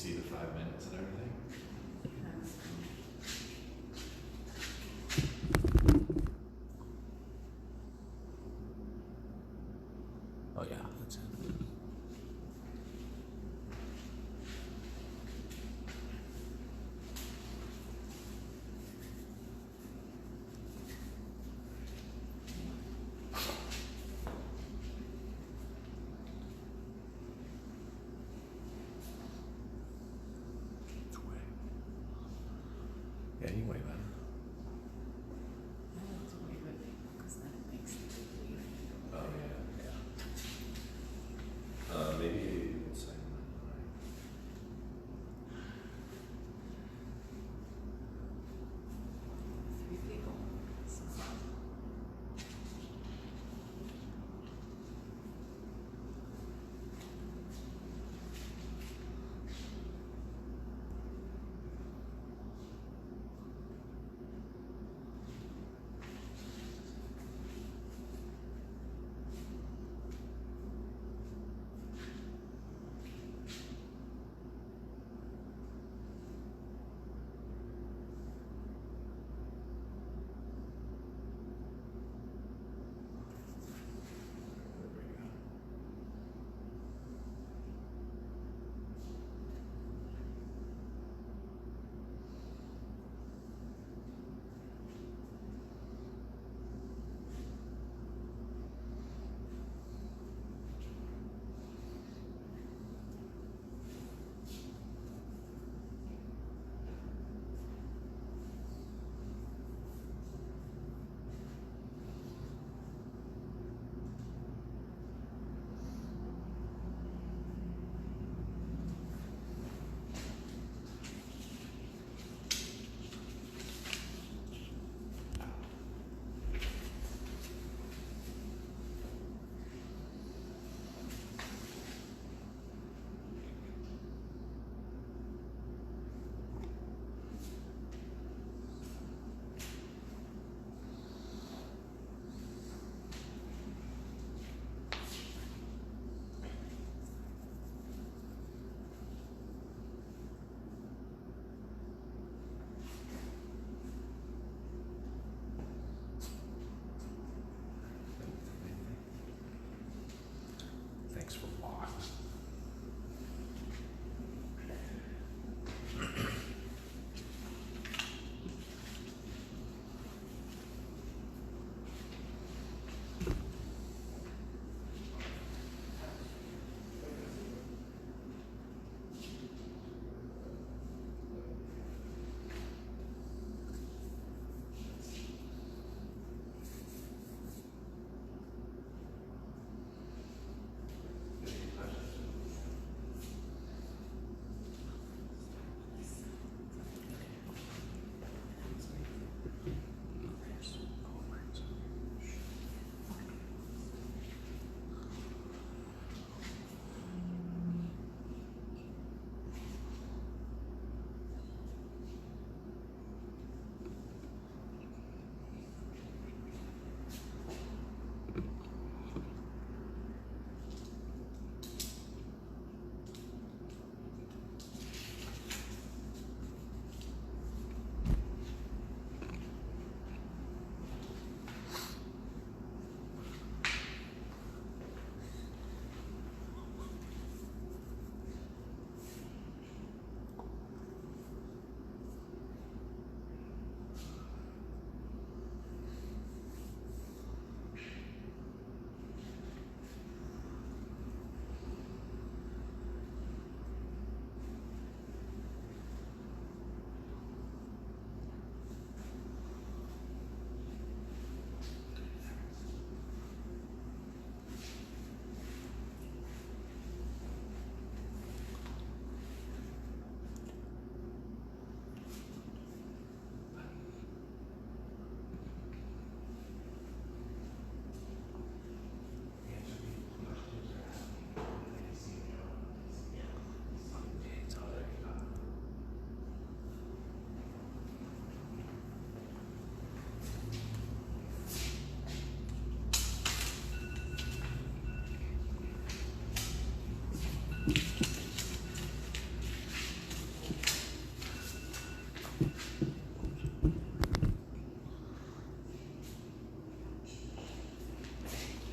see the 5 minutes and everything? Oh yeah, that's it. It's way. Yeah, you way better. I like to wave at people because then it makes them leave. Oh yeah, yeah.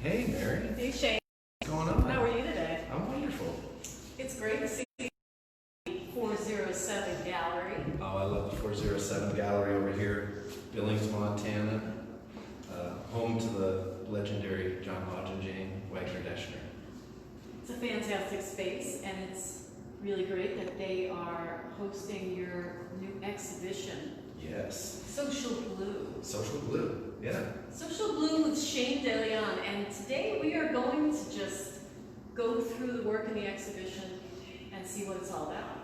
Hey, Mary. Hey, Shane. What's going on? How are you today? I'm wonderful. It's great to see you. 407 Gallery. Oh, I love the 407 Gallery over here, Billings, Montana, home to the legendary John Hodge and Jane Wagner-Deschner. It's a fantastic space, and it's really great that they are hosting your new exhibition. Yes. Social Blue. Social Blue, yeah. Social Blue with Shane DeLeon, and today we are going to just go through the work in the exhibition and see what it's all about.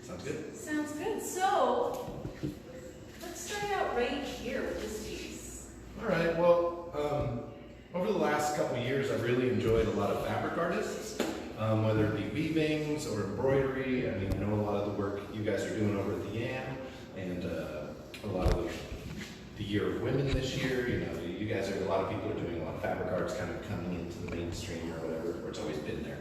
Sounds good. Sounds good. So, let's start out right here with this piece. All right, well, over the last couple of years, I've really enjoyed a lot of fabric artists, whether it be weavings or embroidery. I mean, I know a lot of the work you guys are doing over at the Yam, and a lot of the Year of Women this year. You know, you guys are, a lot of people are doing a lot of fabric arts kind of coming into the mainstream or whatever, or it's always been there.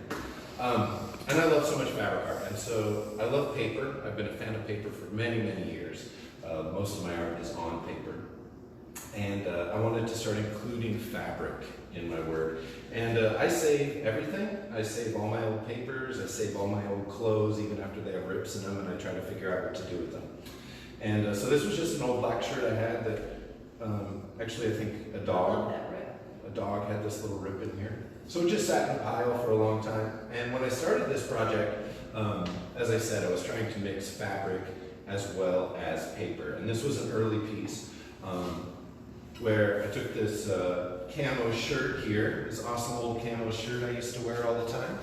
And I love so much fabric art, and so I love paper. I've been a fan of paper for many, many years. Most of my art is on paper. And I wanted to start including fabric in my work. And I save everything. I save all my old papers, I save all my old clothes, even after they have rips in them, and I try to figure out what to do with them. And so this was just an old black shirt I had that, actually I think a dog had this little rip in here. So it just sat in a pile for a long time. And when I started this project, as I said, I was trying to mix fabric as well as paper. And this was an early piece where I took this camo shirt here, this awesome old camo shirt I used to wear all the time.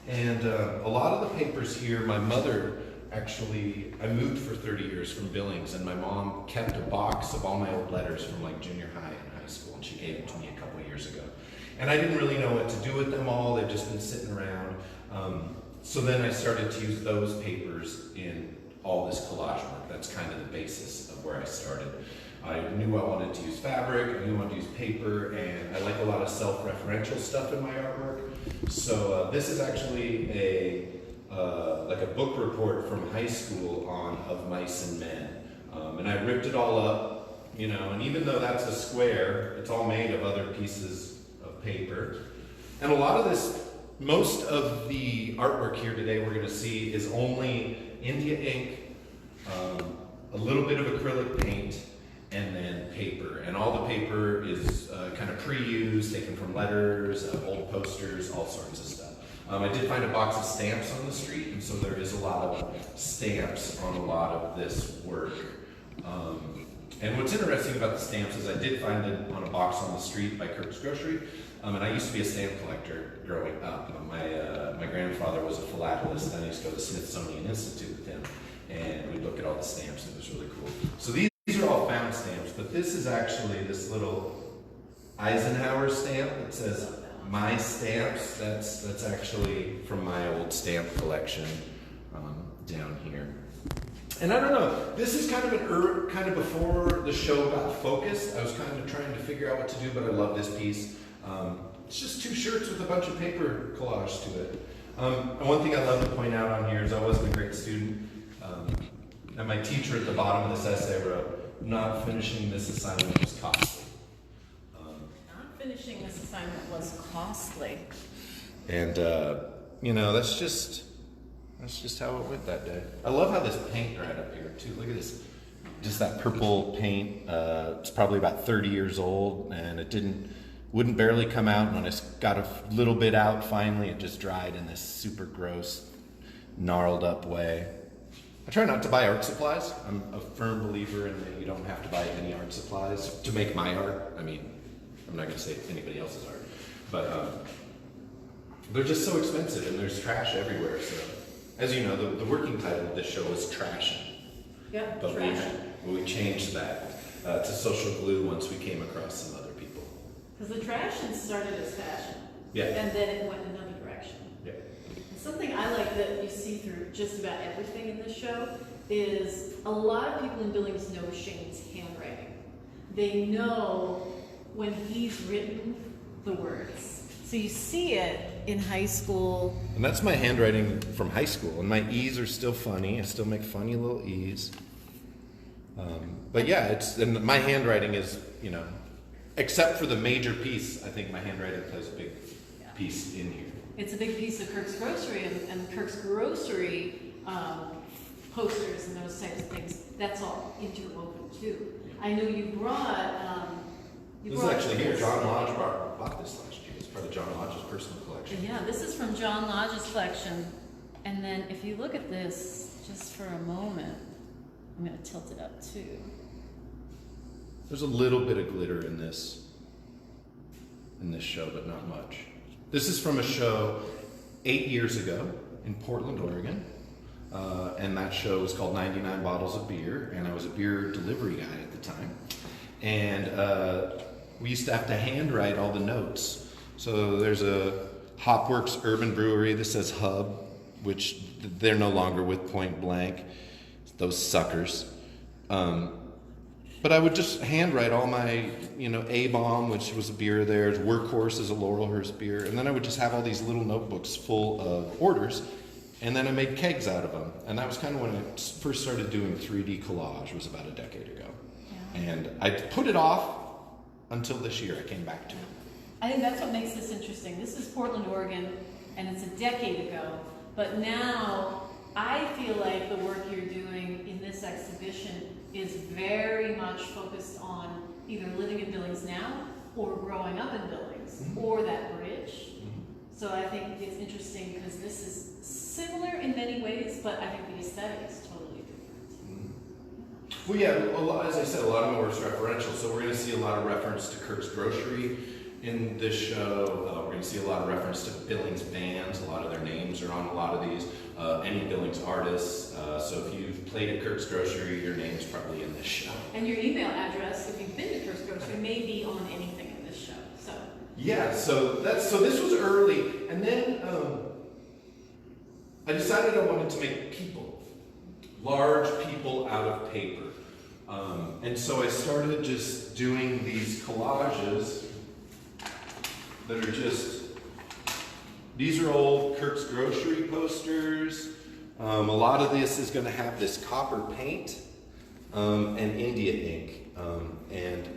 And a lot of the papers here, my mother actually, I moved for 30 years from Billings, and my mom kept a box of all my old letters from like junior high and high school, and she gave them to me a couple of years ago. And I didn't really know what to do with them all. They've just been sitting around. So then I started to use those papers in all this collage work. That's kind of the basis of where I started. I knew I wanted to use fabric, I knew I wanted to use paper, and I like a lot of self-referential stuff in my artwork. So this is actually like a book report from high school on Of Mice and Men. And I ripped it all up, you know, and even though that's a square, it's all made of other pieces of paper. And a lot of this, most of the artwork here today we're going to see is only India ink, a little bit of acrylic paint, and then paper. And all the paper is kind of pre-used, taken from letters, old posters, all sorts of stuff. I did find a box of stamps on the street, and so there is a lot of stamps on a lot of this work. And what's interesting about the stamps is I did find it on a box on the street by Kirk's Grocery, and I used to be a stamp collector growing up. My grandfather was a philatelist, and I used to go to the Smithsonian Institute with him, and we'd look at all the stamps, and it was really cool. So these are all found stamps, but this is actually this little Eisenhower stamp that says "My Stamps." That's actually from my old stamp collection down here. And I don't know, this is kind of before the show got focused. I was kind of trying to figure out what to do, but I love this piece. It's just two shirts with a bunch of paper collage to it. And one thing I love to point out on here is I wasn't a great student. And my teacher at the bottom of this essay wrote, "Not finishing this assignment was costly." Not finishing this assignment was costly. And, you know, that's just how it went that day. I love how this paint dried up here, too. Look at this. Just that purple paint. It's probably about 30 years old, and it wouldn't barely come out. And when it got a little bit out, finally, it just dried in this super gross, gnarled up way. I try not to buy art supplies. I'm a firm believer in that you don't have to buy any art supplies to make my art. I mean, I'm not going to say anybody else's art, but they're just so expensive, and there's trash everywhere. So, as you know, the working title of this show is Trashing. Yep, but Trashing. we changed that to Social Glue once we came across some other people. Because the Trashing started as fashion. Yeah. And then it went in another direction. Yeah. And something I like that you see through just about everything in this show is a lot of people in Billings know Shane's handwriting. They know when he's written the words. So you see it in high school. And that's my handwriting from high school, and my E's are still funny. I still make funny little E's. But yeah, and my handwriting is, you know, except for the major piece, I think my handwriting plays a big piece in here. It's a big piece of Kirk's Grocery, and Kirk's Grocery posters and those types of things, that's all interwoven too. I know you brought, This is actually here, John Lodge bought this last year. It's part of John Lodge's personal collection. Yeah, this is from John Lodge's collection. And then if you look at this, just for a moment, I'm gonna tilt it up too. There's a little bit of glitter in this show, but not much. This is from a show 8 years ago in Portland, Oregon. And that show was called 99 Bottles of Beer, and I was a beer delivery guy at the time. And we used to have to handwrite all the notes. So there's a Hopworks Urban Brewery that says Hub, which they're no longer with Point Blank, those suckers. But I would just handwrite all my, A-Bomb, which was a beer there, Workhorse is a Laurelhurst beer, and then I would just have all these little notebooks full of orders, and then I made kegs out of them. And that was kind of when I first started doing 3D collage, it was about a decade ago. Yeah. And I put it off until this year I came back to it. I think that's what makes this interesting. This is Portland, Oregon, and it's a decade ago. But now I feel like the work you're doing in this exhibition is very much focused on either living in Billings now or growing up in Billings, or that bridge. So I think it's interesting because this is similar in many ways, but I think the aesthetic is totally different. Well, yeah, as I said, a lot of them were referential, so we're going to see a lot of reference to Kirk's Grocery in this show. We're going to see a lot of reference to Billings bands. A lot of their names are on a lot of these. Any Billings artists. So if you've played at Kirk's Grocery, your name's probably in this show. And your email address, if you've been to Kirk's Grocery, may be on anything in this show. So yeah, so this was early, and then I decided I wanted to make people, large people out of paper. And so I started just doing these collages that are these are old Kirk's Grocery posters. A lot of this is going to have this copper paint and India ink. And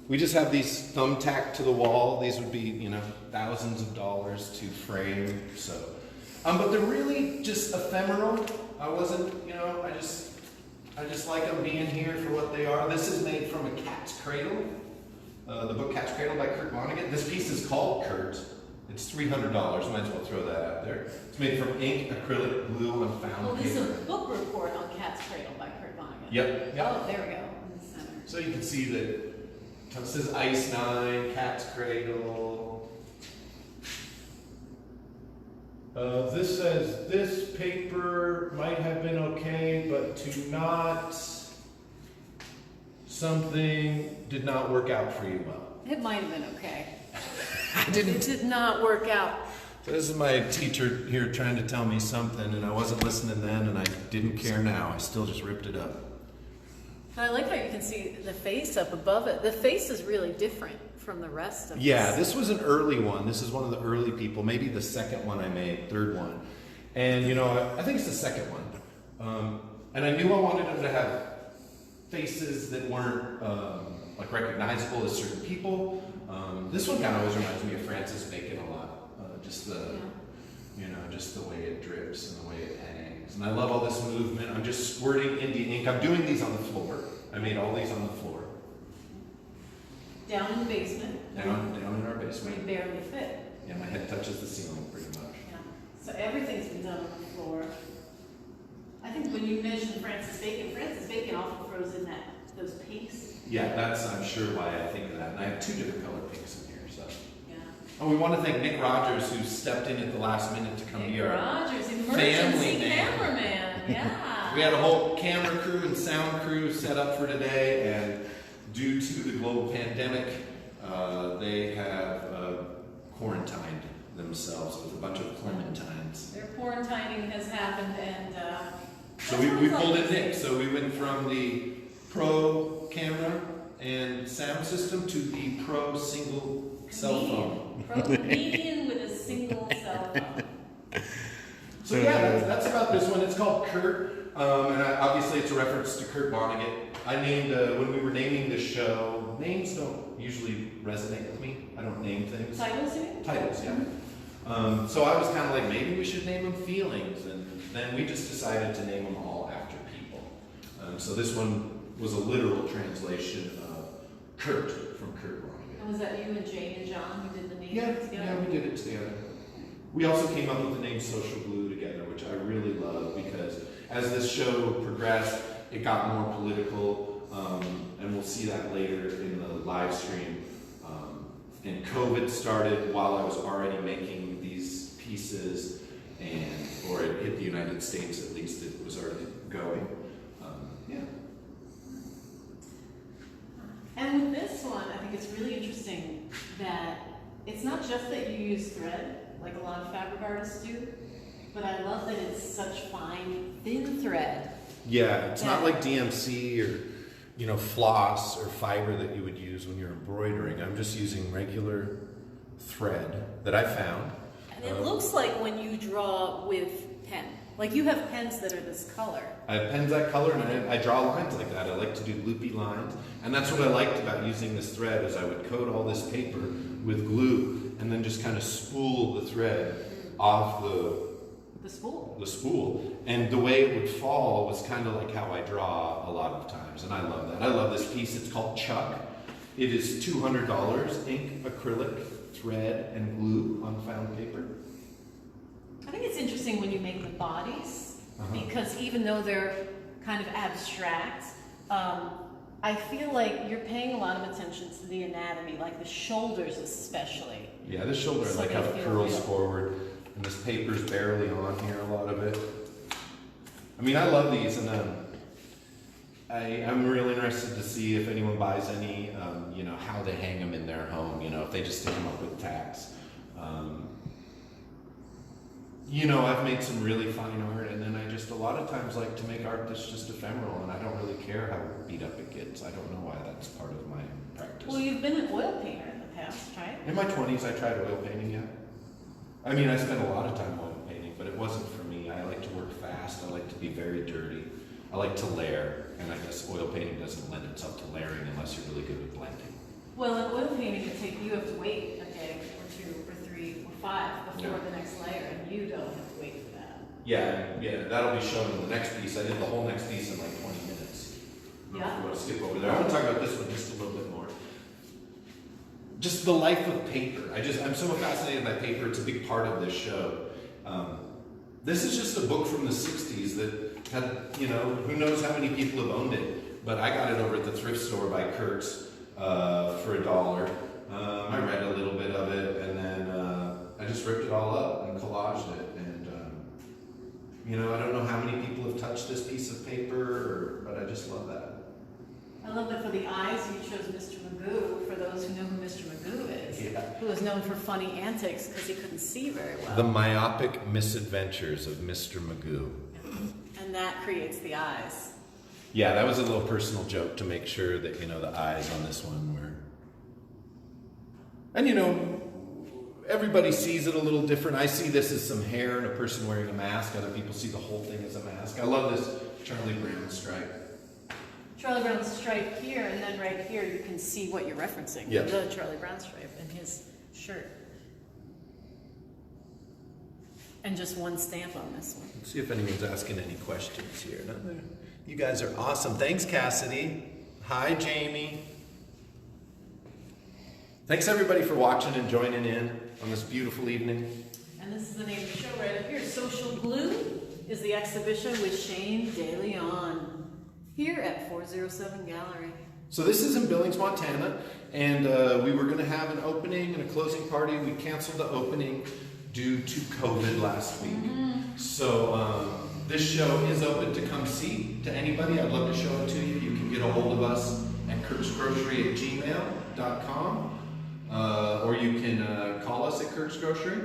we just have these thumbtacked to the wall. These would be, thousands of dollars to frame. So, but they're really just ephemeral. I wasn't, I just like them being here for what they are. This is made from a cat's cradle. The book Cat's Cradle by Kurt Vonnegut. This piece is called Kurt. It's $300. Might as well throw that out there. It's made from ink, acrylic, glue, and found well, paper. This is a book report on Cat's Cradle by Kurt Vonnegut. Yep. Oh, there we go. In the center. So you can see that it says Ice 9, Cat's Cradle. This says this paper might have been okay, but to not, something did not work out for you well. It might have been okay. I didn't. It did not work out. So this is my teacher here trying to tell me something, and I wasn't listening then, and I didn't care now. I still just ripped it up. But I like how you can see the face up above it. The face is really different from the rest of Yeah, this was an early one. This is one of the early people, maybe the second one I made, third one. And, I think it's the second one. And I knew I wanted them to have faces that weren't recognizable as certain people. This one kind of always reminds me of Francis Bacon a lot. Just the way it drips and the way it hangs. And I love all this movement. I'm just squirting India ink. I'm doing these on the floor. I made all these on the floor. Down in the basement. Down in our Where basement. you barely fit. Yeah, my head touches the ceiling pretty much. Yeah. So everything's been done on the floor. I think when you mentioned Francis Bacon often throws in those pinks. Yeah, that's, I'm sure, why I think of that. And I have two different color pinks in here, so. Yeah. And we want to thank Nick Rogers, who stepped in at the last minute to come be our Rogers, family emergency man. cameraman. Yeah. We had a whole camera crew and sound crew set up for today, and due to the global pandemic, they have quarantined themselves with a bunch of clementines. Their quarantining has happened, and So we pulled in Nick. So we went from the pro camera and sound system to the pro single cell phone. Pro comedian with a single cell phone. So yeah, that's about this one. It's called Kurt, and obviously it's a reference to Kurt Vonnegut. I named when we were naming this show, names don't usually resonate with me. I don't name things. Titles, you mean? Titles, yeah. So I was kind of like, maybe we should name them feelings, and then we just decided to name them all after people. So this one was a literal translation of Kurt from Kurt Vonnegut. And was that you and Jane and John who did the name Yeah, together? yeah, we did it together. We also came up with the name Social Glue together, which I really love because as this show progressed, it got more political, and we'll see that later in the live stream. And COVID started while I was already making these pieces, or it hit the United States, at least it was already going. Yeah. And with this one, I think it's really interesting that it's not just that you use thread, like a lot of fabric artists do, but I love that it's such fine, thin thread. Yeah, it's not like DMC or, floss or fiber that you would use when you're embroidering. I'm just using regular thread that I found. And it looks like when you draw with pen. Like you have pens that are this color. I have pens that color, and I draw lines like that. I like to do loopy lines, and that's what I liked about using this thread is I would coat all this paper with glue and then just kind of spool the thread off the spool. And the way it would fall was kind of like how I draw a lot of times, and I love that. I love this piece. It's called Chuck. It is $200, ink, acrylic, thread, and glue on found paper. I think it's interesting when you make the bodies, because even though they're kind of abstract, I feel like you're paying a lot of attention to the anatomy, like the shoulders especially. Yeah, this shoulder, I like how it curls forward, and this paper's barely on here, a lot of it. I mean, I love these, and I'm really interested to see if anyone buys any, how they hang them in their home, if they just stick them up with tacks. I've made some really fine art, and then I just a lot of times like to make art that's just ephemeral, and I don't really care how beat up it gets. I don't know why that's part of my practice. Well, you've been an oil painter in the past, right? In my 20s, I tried oil painting, yeah. I mean, I spent a lot of time oil painting, but it wasn't for me. I like to work fast. I like to be very dirty. I like to layer, and I guess oil painting doesn't lend itself to layering unless you're really good with blending. Well, in oil painting, you have to wait a day or 2 or 3 or 5 before the next layer, and you don't have to wait for that. Yeah, that'll be shown in the next piece. I did the whole next piece in like 20 minutes. Yeah. If you want to skip over there. I want to talk about this one just a little bit more. Just the life of paper. I'm so fascinated by paper. It's a big part of this show. This is just a book from the 60s that had, who knows how many people have owned it, but I got it over at the thrift store by Kurt's for $1. I read a little bit of it, and then I just ripped it all up and collaged it. And, I don't know how many people have touched this piece of paper, but I just love that. I love that for the eyes you chose Mr. Magoo, for those who know who Mr. Magoo is, who is known for funny antics because he couldn't see very well. The myopic misadventures of Mr. Magoo. And that creates the eyes. Yeah, that was a little personal joke to make sure that, the eyes on this one were... And, everybody sees it a little different. I see this as some hair and a person wearing a mask. Other people see the whole thing as a mask. I love this Charlie Brown stripe. Charlie Brown's stripe here, and then right here you can see what you're referencing. Yeah. The Charlie Brown stripe in his shirt. And just one stamp on this one. Let's see if anyone's asking any questions here. You guys are awesome. Thanks, Cassidy. Hi, Jamie. Thanks, everybody, for watching and joining in on this beautiful evening. And this is the name of the show right up here. Social Glue is the exhibition with Shane DeLeon here at 407 Gallery. So this is in Billings, Montana, and we were going to have an opening and a closing party. We canceled the opening due to COVID last week. So this show is open to come see to anybody. I'd love to show it to you. You can get a hold of us at kurtzgrocery@gmail.com. Or you can call us at Kurt's Grocery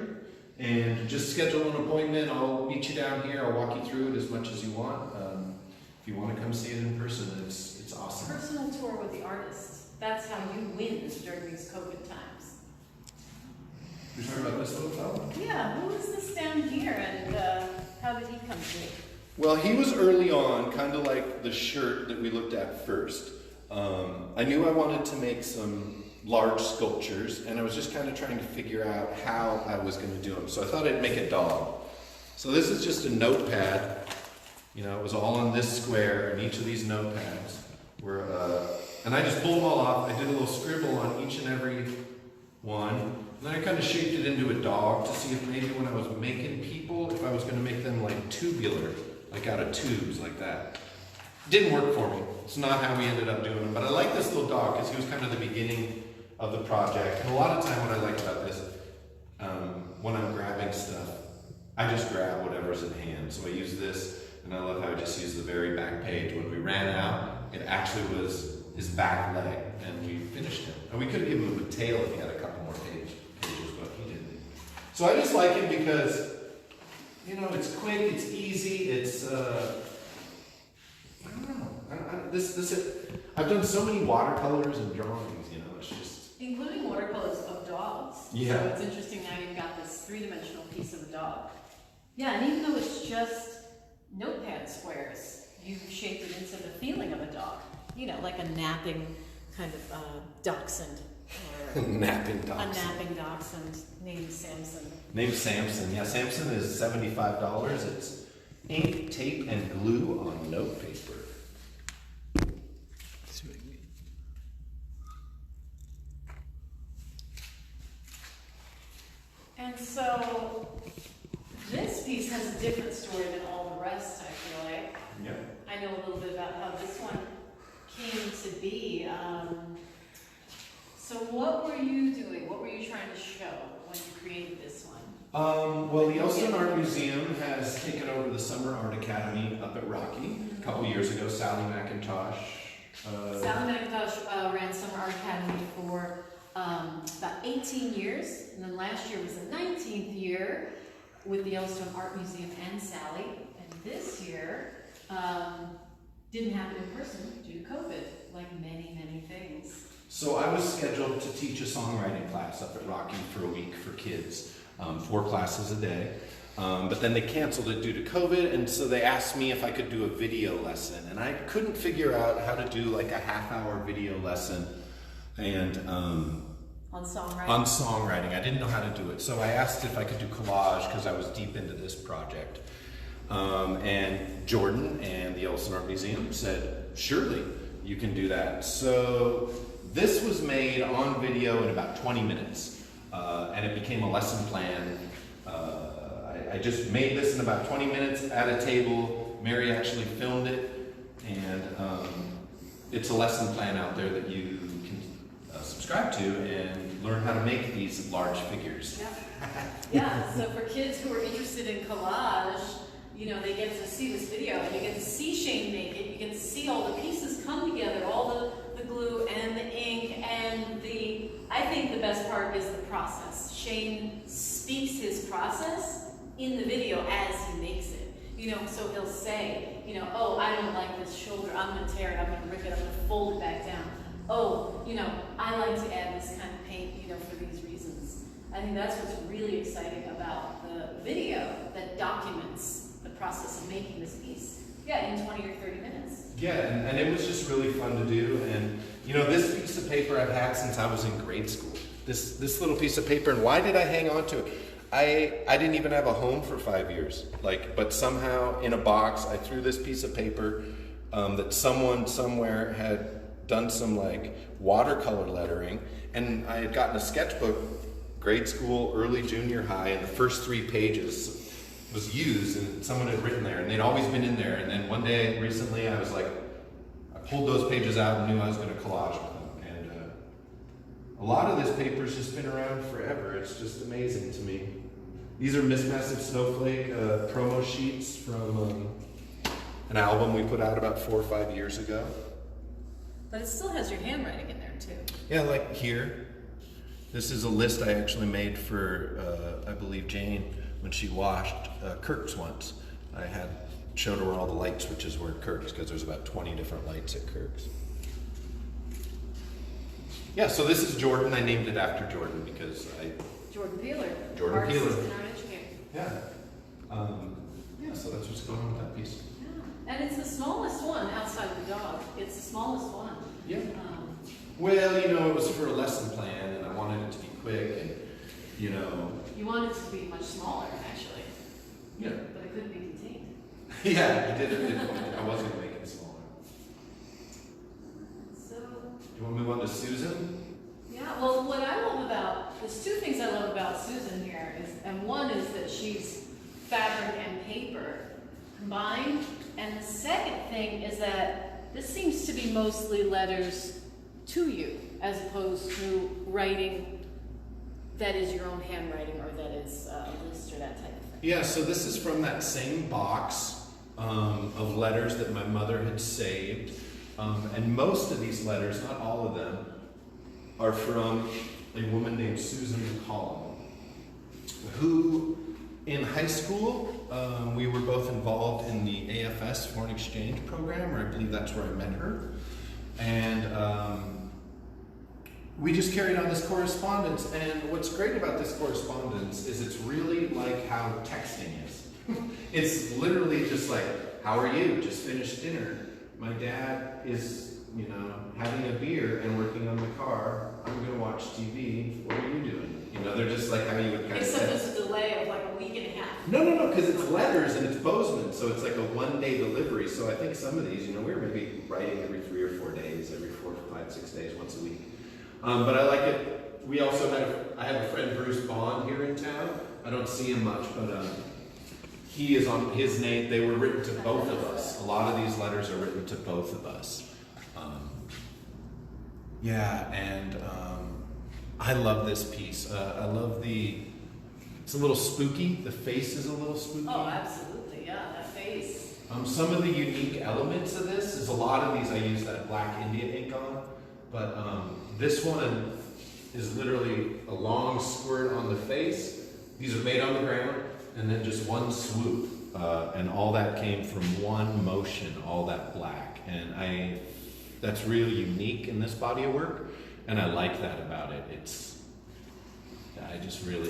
and just schedule an appointment. I'll meet you down here. I'll walk you through it as much as you want. If you want to come see it in person, it's awesome. Personal tour with the artist. That's how you win during these COVID times. You're talking about this little fellow? Yeah, who is this down here, and how did he come to? Well, he was early on, kind of like the shirt that we looked at first. I knew I wanted to make some large sculptures, and I was just kind of trying to figure out how I was going to do them. So I thought I'd make a dog. So this is just a notepad. You know, it was all on this square, and each of these notepads were, and I just pulled them all off. I did a little scribble on each and every one. And then I kind of shaped it into a dog to see if maybe when I was making people, if I was going to make them like tubular, like out of tubes like that. Didn't work for me. It's not how we ended up doing them. But I like this little dog because he was kind of the beginning of the project. And a lot of time what I like about this, when I'm grabbing stuff, I just grab whatever's in hand. So I use this, and I love how I just used the very back page. When we ran out, it actually was his back leg, and we finished him. And we could have given him a tail if he had a couple more pages, but he didn't. So I just like it because, you know, it's quick, it's easy, it's, I don't know. I've done so many watercolors and drawings, you know, it's just... Including watercolors of dogs. Yeah. So it's interesting now you've got this three-dimensional piece of a dog. Yeah, and even though it's just notepad squares, you've shaped it into the feeling of a dog. You know, like a napping kind of dachshund. Or napping dachshund. A napping dachshund named Samson. Named Samson. Yeah, Samson is $75. It's ink, tape, and glue on note paper. And so this piece has a different story than all the rest, I feel like. Yeah. I know a little bit about how this one came to be. So what were you doing? What were you trying to show when you created this one? Well, the Yellowstone Art Museum has taken over the Summer Art Academy up at Rocky a couple years ago. Sally McIntosh. Sally McIntosh ran Summer Art Academy for about 18 years, and then last year was the 19th year with the Yellowstone Art Museum and Sally, and this year didn't happen in person due to COVID, like many, many things. So I was scheduled to teach a songwriting class up at Rocky for a week for kids, 4 classes a day. But then they canceled it due to COVID, and so they asked me if I could do a video lesson. And I couldn't figure out how to do like a half-hour video lesson and On songwriting? On songwriting. I didn't know how to do it. So I asked if I could do collage because I was deep into this project. And Jordan and the Yellowstone Art Museum said, surely you can do that. So this was made on video in about 20 minutes. And it became a lesson plan. I just made this in about 20 minutes at a table. Mary actually filmed it. And it's a lesson plan out there that you can subscribe to and learn how to make these large figures. Yeah. Yeah, so for kids who are interested in collage, you know, they get to see this video and you get to see Shane make it, you get to see all the pieces come together, all the glue and the ink, and I think the best part is the process. Shane speaks his process in the video as he makes it. You know, so he'll say, you know, oh, I don't like this shoulder, I'm gonna tear it, I'm gonna rip it, I'm gonna fold it back down. Oh, you know, I like to add this kind of paint, you know, for these reasons. I think that's what's really exciting about the video that documents the process of making this piece. Yeah, in 20 or 30 minutes. Yeah, and it was just really fun to do. And, you know, this piece of paper I've had since I was in grade school. This little piece of paper, and why did I hang on to it? I didn't even have a home for 5 years. But somehow in a box, I threw this piece of paper that someone somewhere had done some like watercolor lettering, and I had gotten a sketchbook, grade school, early junior high, and the first 3 pages was used, and someone had written there, and they'd always been in there. And then one day recently, I was like, I pulled those pages out and knew I was going to collage with them. And a lot of this paper's just been around forever. It's just amazing to me. These are Miss Massive Snowflake promo sheets from an album we put out about 4 or 5 years ago. But it still has your handwriting in there too. Yeah, like here. This is a list I actually made for, I believe, Jane when she washed Kirk's once. I showed her where all the light switches were at Kirk's because there's about 20 different lights at Kirk's. Yeah, so this is Jordan. I named it after Jordan because Jordan Peeler. Jordan artist Peeler. and art educator. Yeah. Yeah, so that's what's going on with that piece. Yeah. And it's the smallest one outside of the dog. It's the smallest one. Yeah. Um, Well, you know, it was for a lesson plan, and I wanted it to be quick, and you know. You want it to be much smaller, actually, Yeah. but it couldn't be contained. Yeah, I did it. I was gonna make it smaller. So, Do you want to move on to Susan? yeah, well, what I love about, there's two things I love about Susan here, and one is that she's fabric and paper combined, and the second thing is that this seems to be mostly letters to you, as opposed to writing that is your own handwriting, or that is a list or that type of thing. Yeah, so this is from that same box of letters that my mother had saved. And most of these letters, not all of them, are from a woman named Susan McCollum, who in high school, we were both involved in the AFS foreign exchange program, or I believe that's where I met her. And we just carried on this correspondence, and what's great about this correspondence is it's really like how texting is. It's literally just like, how are you? Just finished dinner. My dad is, you know, having a beer and working on the car. I'm gonna watch TV. What are you doing? You know, they're just like how you would kind Except of there's a delay of like a week and a half. No, because it's letters and it's Bozeman, so it's like a one-day delivery. So I think some of these, you know, we're maybe writing every 3 or 4 days, every 4, 5, 6 days, once a week. But I like it. We also I have a friend, Bruce Bond, here in town. I don't see him much, but he is on his name. They were written to both of us. A lot of these letters are written to both of us. Yeah, and I love this piece. I love it's a little spooky. The face is a little spooky. Oh, absolutely, yeah, that face. Some of the unique elements of this is a lot of these I use that black India ink on, but this one is literally a long squirt on the face. These are made on the ground, and then just one swoop, and all that came from one motion, all that black, and that's really unique in this body of work, and I like that about it.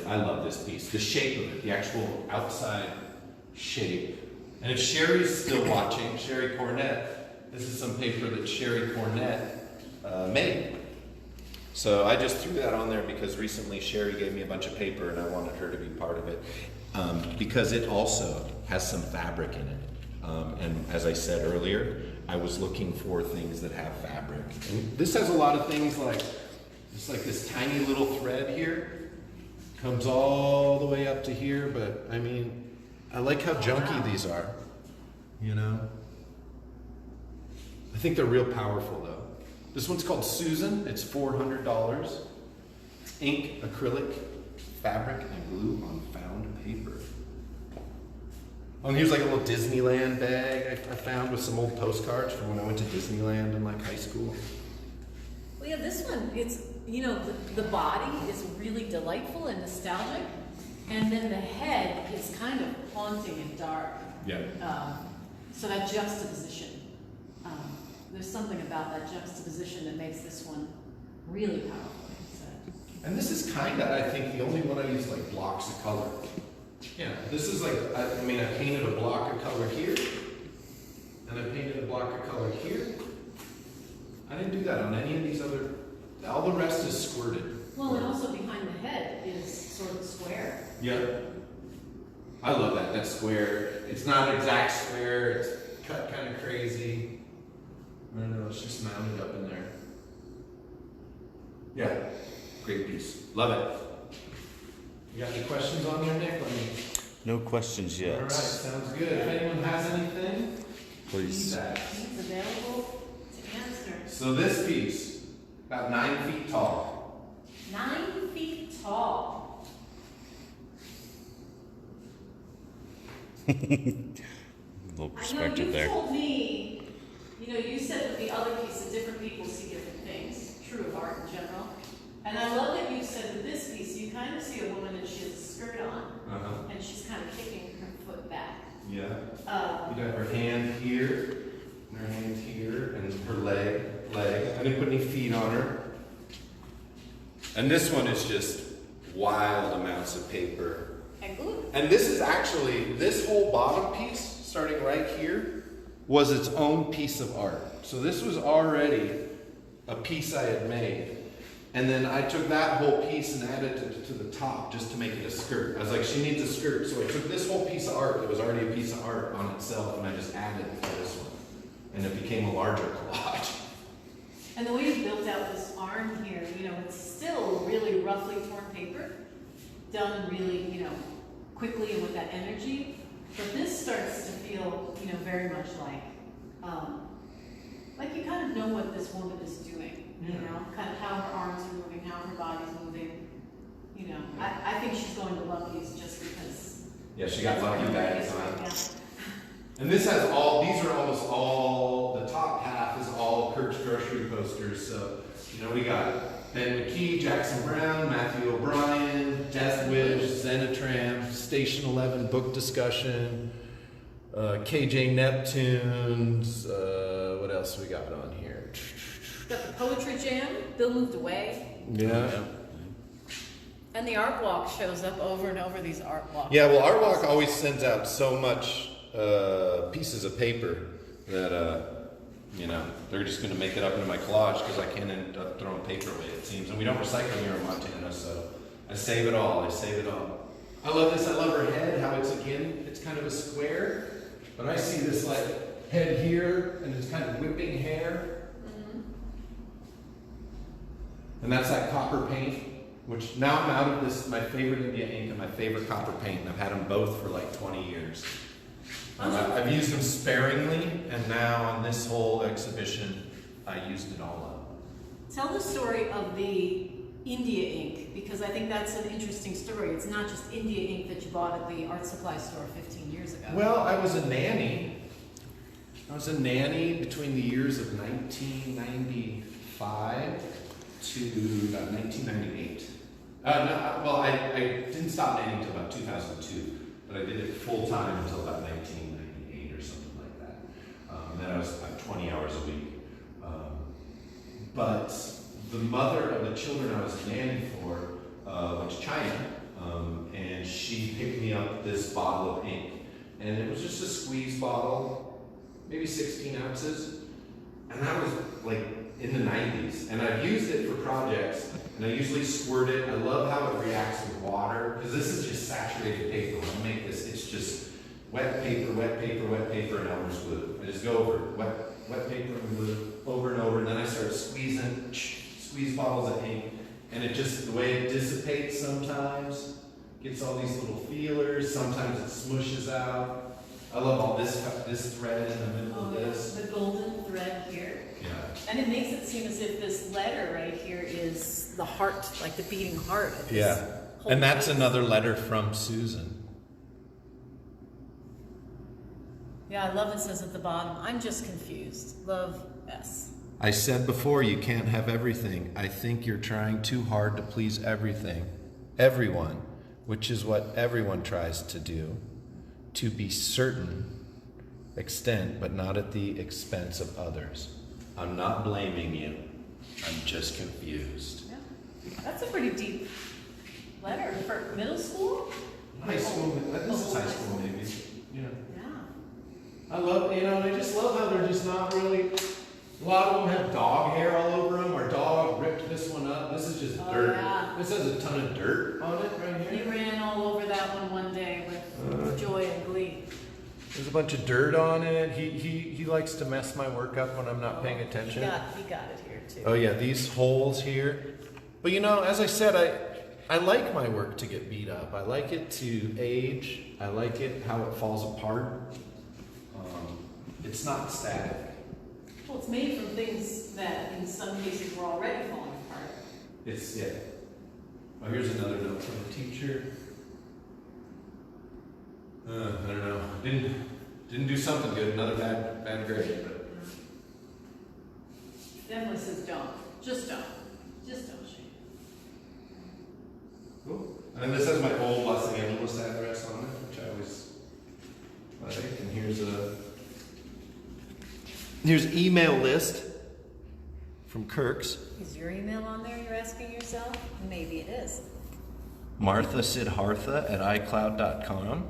I love this piece. The shape of it, the actual outside shape. And if Sherry's still watching, Sherry Cornett, this is some paper that Sherry Cornett made. So I just threw that on there because recently Sherry gave me a bunch of paper and I wanted her to be part of it. Because it also has some fabric in it. And as I said earlier, I was looking for things that have fabric. And this has a lot of things like, just like this tiny little thread here. Comes all the way up to here, but I mean, I like how junky these are, you know? I think they're real powerful though. This one's called Susan, it's $400. Ink, acrylic, fabric, and glue on found paper. Oh, and here's like a little Disneyland bag I found with some old postcards from when I went to Disneyland in like high school. Well, yeah, this one, it's, you know, the body is really delightful and nostalgic, and then the head is kind of haunting and dark. Yeah. So that juxtaposition, there's something about that juxtaposition that makes this one really powerful. So. And this is kind of, I think, the only one I use like blocks of color. Yeah, this is like, I mean, I painted a block of color here, and I painted a block of color here. I didn't do that on any of these other, all the rest is squirted. Well, and also behind the head is sort of square. Yeah. I love that, that square. It's not an exact square, it's cut kind of crazy. I don't know, it's just mounted up in there. Yeah, great piece. Love it. You got any questions on there, Nick? No questions yet. All right, sounds good. If anyone has anything, Please. It's available to answer. So this piece, about 9 feet tall. 9 feet tall. Little perspective I know there. you told me, you know, you said with the other piece that different people see different things. True of art in general. And I love that you said with this piece, you kind of see a woman and she has a skirt on, and she's kind of kicking her foot back. Yeah. You got her hand here, and her hand here, and her leg. I didn't put any feet on her. And this one is just wild amounts of paper. And glue. And this is actually, this whole bottom piece, starting right here, was its own piece of art. So this was already a piece I had made. And then I took that whole piece and added it to the top just to make it a skirt. I was like, she needs a skirt. So I took this whole piece of art that was already a piece of art on itself, and I just added it to this one. And it became a larger collage. And the way you built out this arm here, you know, it's still really roughly torn paper, done really, you know, quickly and with that energy. But this starts to feel, you know, very much like you kind of know what this woman is doing, you know, kind of how her arms are moving, how her body's moving. You know, I think she's going to Lucky's just because. Yeah, she got lucky bags on. Yeah. And this has all, these are almost all, the top half is all Kirk's Grocery posters. So, you know, we got Ben McKee, Jackson Brown, Matthew O'Brien, Death Wish, Zenitram, Station 11 book discussion, KJ Neptunes, what else we got on here? Got the poetry jam. Bill moved away. Yeah. And the art walk shows up over and over these art walks. Yeah, well, Art Walk always sends out so much pieces of paper that, you know, they're just going to make it up into my collage because I can't end up throwing paper away, it seems. And we don't recycle here in Montana, so I save it all. I save it all. I love this. I love her head, how it's, again, it's kind of a square. But I see this, like, head here, and it's kind of whipping hair. Mm-hmm. And that's that copper paint, which now I'm out of this, my favorite India ink and my favorite copper paint, and I've had them both for like 20 years. I've used them sparingly, and now on this whole exhibition, I used it all up. Tell the story of the India ink, because I think that's an interesting story. It's not just India ink that you bought at the art supply store 15 years ago. Well, I was a nanny. I was a nanny between the years of 1995 to about 1998. I didn't stop nannying until about 2002, but I did it full time until about 1998 or something like that. And then I was about 20 hours a week. But the mother of the children I was a nanny for went to China, and she picked me up this bottle of ink. And it was just a squeeze bottle, maybe 16 ounces. And that was like in the 90s. And I've used it for projects, and I usually squirt it. I love how it reacts with water, because this is just saturated paper. When I make this, it's just wet paper, wet paper, wet paper, and Elmer's glue. I just go over it, wet paper and glue, over and over, and then I start squeezing, squeeze bottles of ink, and it just, the way it dissipates sometimes, gets all these little feelers, sometimes it smushes out. I love all this thread in the middle of this. The golden thread here. Yeah. And it makes it seem as if this letter right here is the heart, like the beating heart of this Yeah. whole And that's piece. another letter from Susan. Yeah, I love it says at the bottom, I'm just confused. Love, S. I said before, you can't have everything. I think you're trying too hard to please everyone, which is what everyone tries to do, to be certain extent, but not at the expense of others. I'm not blaming you. I'm just confused. Yeah. That's a pretty deep letter for middle school? High school, this is high school maybe. Yeah. Yeah. I love, I just love how they're just not really, a lot of them have dog hair all over them, or dog ripped this one up. This is just dirt. Yeah. This has a ton of dirt on it right He here. ran all over that one day with joy and glee. There's a bunch of dirt on it. He likes to mess my work up when I'm not paying attention. He got it here too. Oh yeah, these holes here. But as I said, I like my work to get beat up. I like it to age. I like it how it falls apart. It's not static. Well, it's made from things that in some cases were already falling apart. It's, yeah. Oh, here's another note from the teacher. I don't know. Didn't do something good. Another bad grade. But Definitely says don't. Just don't. Just don't shake. cool. And this has my old Los Angeles address on it, which I always like. And here's email list from Kirk's. Is your email on there, you're asking yourself? Maybe it is. MarthaSidhartha@iCloud.com.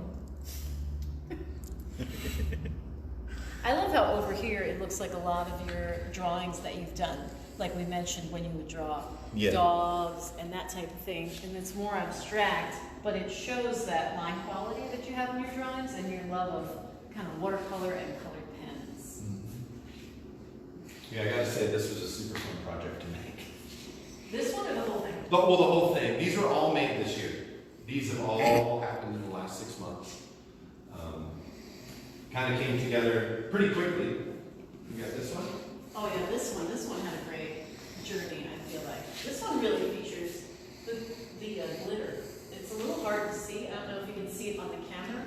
I love how over here it looks like a lot of your drawings that you've done like we mentioned, when you would draw Yeah. dogs and that type of thing, and it's more abstract, but it shows that line quality that you have in your drawings and your love of kind of watercolor and colored pens. Yeah, I gotta say, this was a super fun project to make. This one or the whole thing? But, well, the whole thing. These were all made this year. These have all happened in the last 6 months. Kind of came together pretty quickly. You got this one? Oh yeah, this one had a great journey, I feel like. This one really features the glitter. It's a little hard to see. I don't know if you can see it on the camera,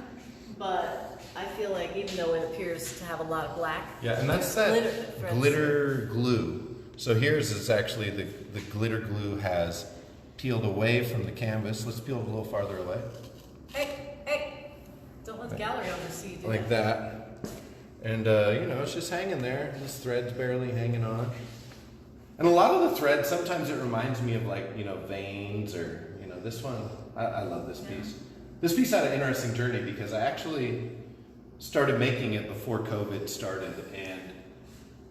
but I feel like even though it appears to have a lot of black, Yeah, and that's there's that threads. glitter glue. So here's is actually the glitter glue has peeled away from the canvas. Let's peel it a little farther away. Hey, don't let the gallery owners see you do Like that. And, you know, it's just hanging there. This thread's barely hanging on. And a lot of the thread, sometimes it reminds me of like, you know, veins or, you know, this one. I love this piece. This piece had an interesting journey because I actually started making it before COVID started. And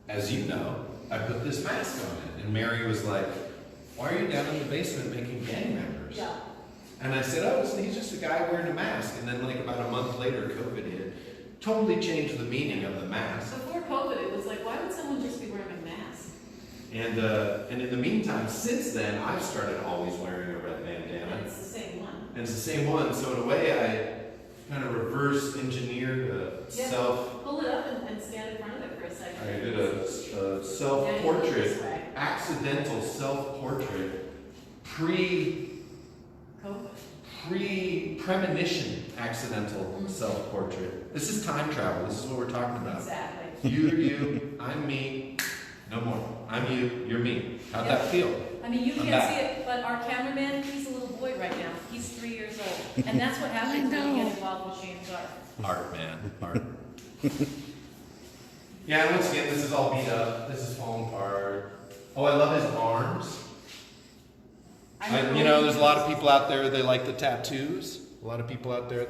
as you know, I put this mask on it. And Mary was like, why are you down in the basement making gang members? Yeah. And I said, oh, he's just a guy wearing a mask. And then like about a month later, COVID hit. Totally changed the meaning of the mask. Before COVID, it was like, why would someone just be wearing a mask? And in the meantime, since then, I've started always wearing a red bandana. And it's the same one. And it's the same one. So in a way, I kind of reverse engineered Yeah. self. Pull it up and stand in front of it for a second. I did a Yeah, self-portrait, this way. accidental self-portrait, COVID. premonition accidental self-portrait. This is time travel. This is what we're talking about. Exactly. You, I'm me. No more. I'm you, you're me. How'd that feel? I mean, you I'm can't back. see it, but our cameraman, he's a little boy right now. He's 3 years old. And that's what happens when you get involved with Shane's art. Art, man. Art. Yeah, and once again, this is all beat up. This is falling apart. Oh, I love his arms. You know, there's a lot of people out there, they like the tattoos. A lot of people out there,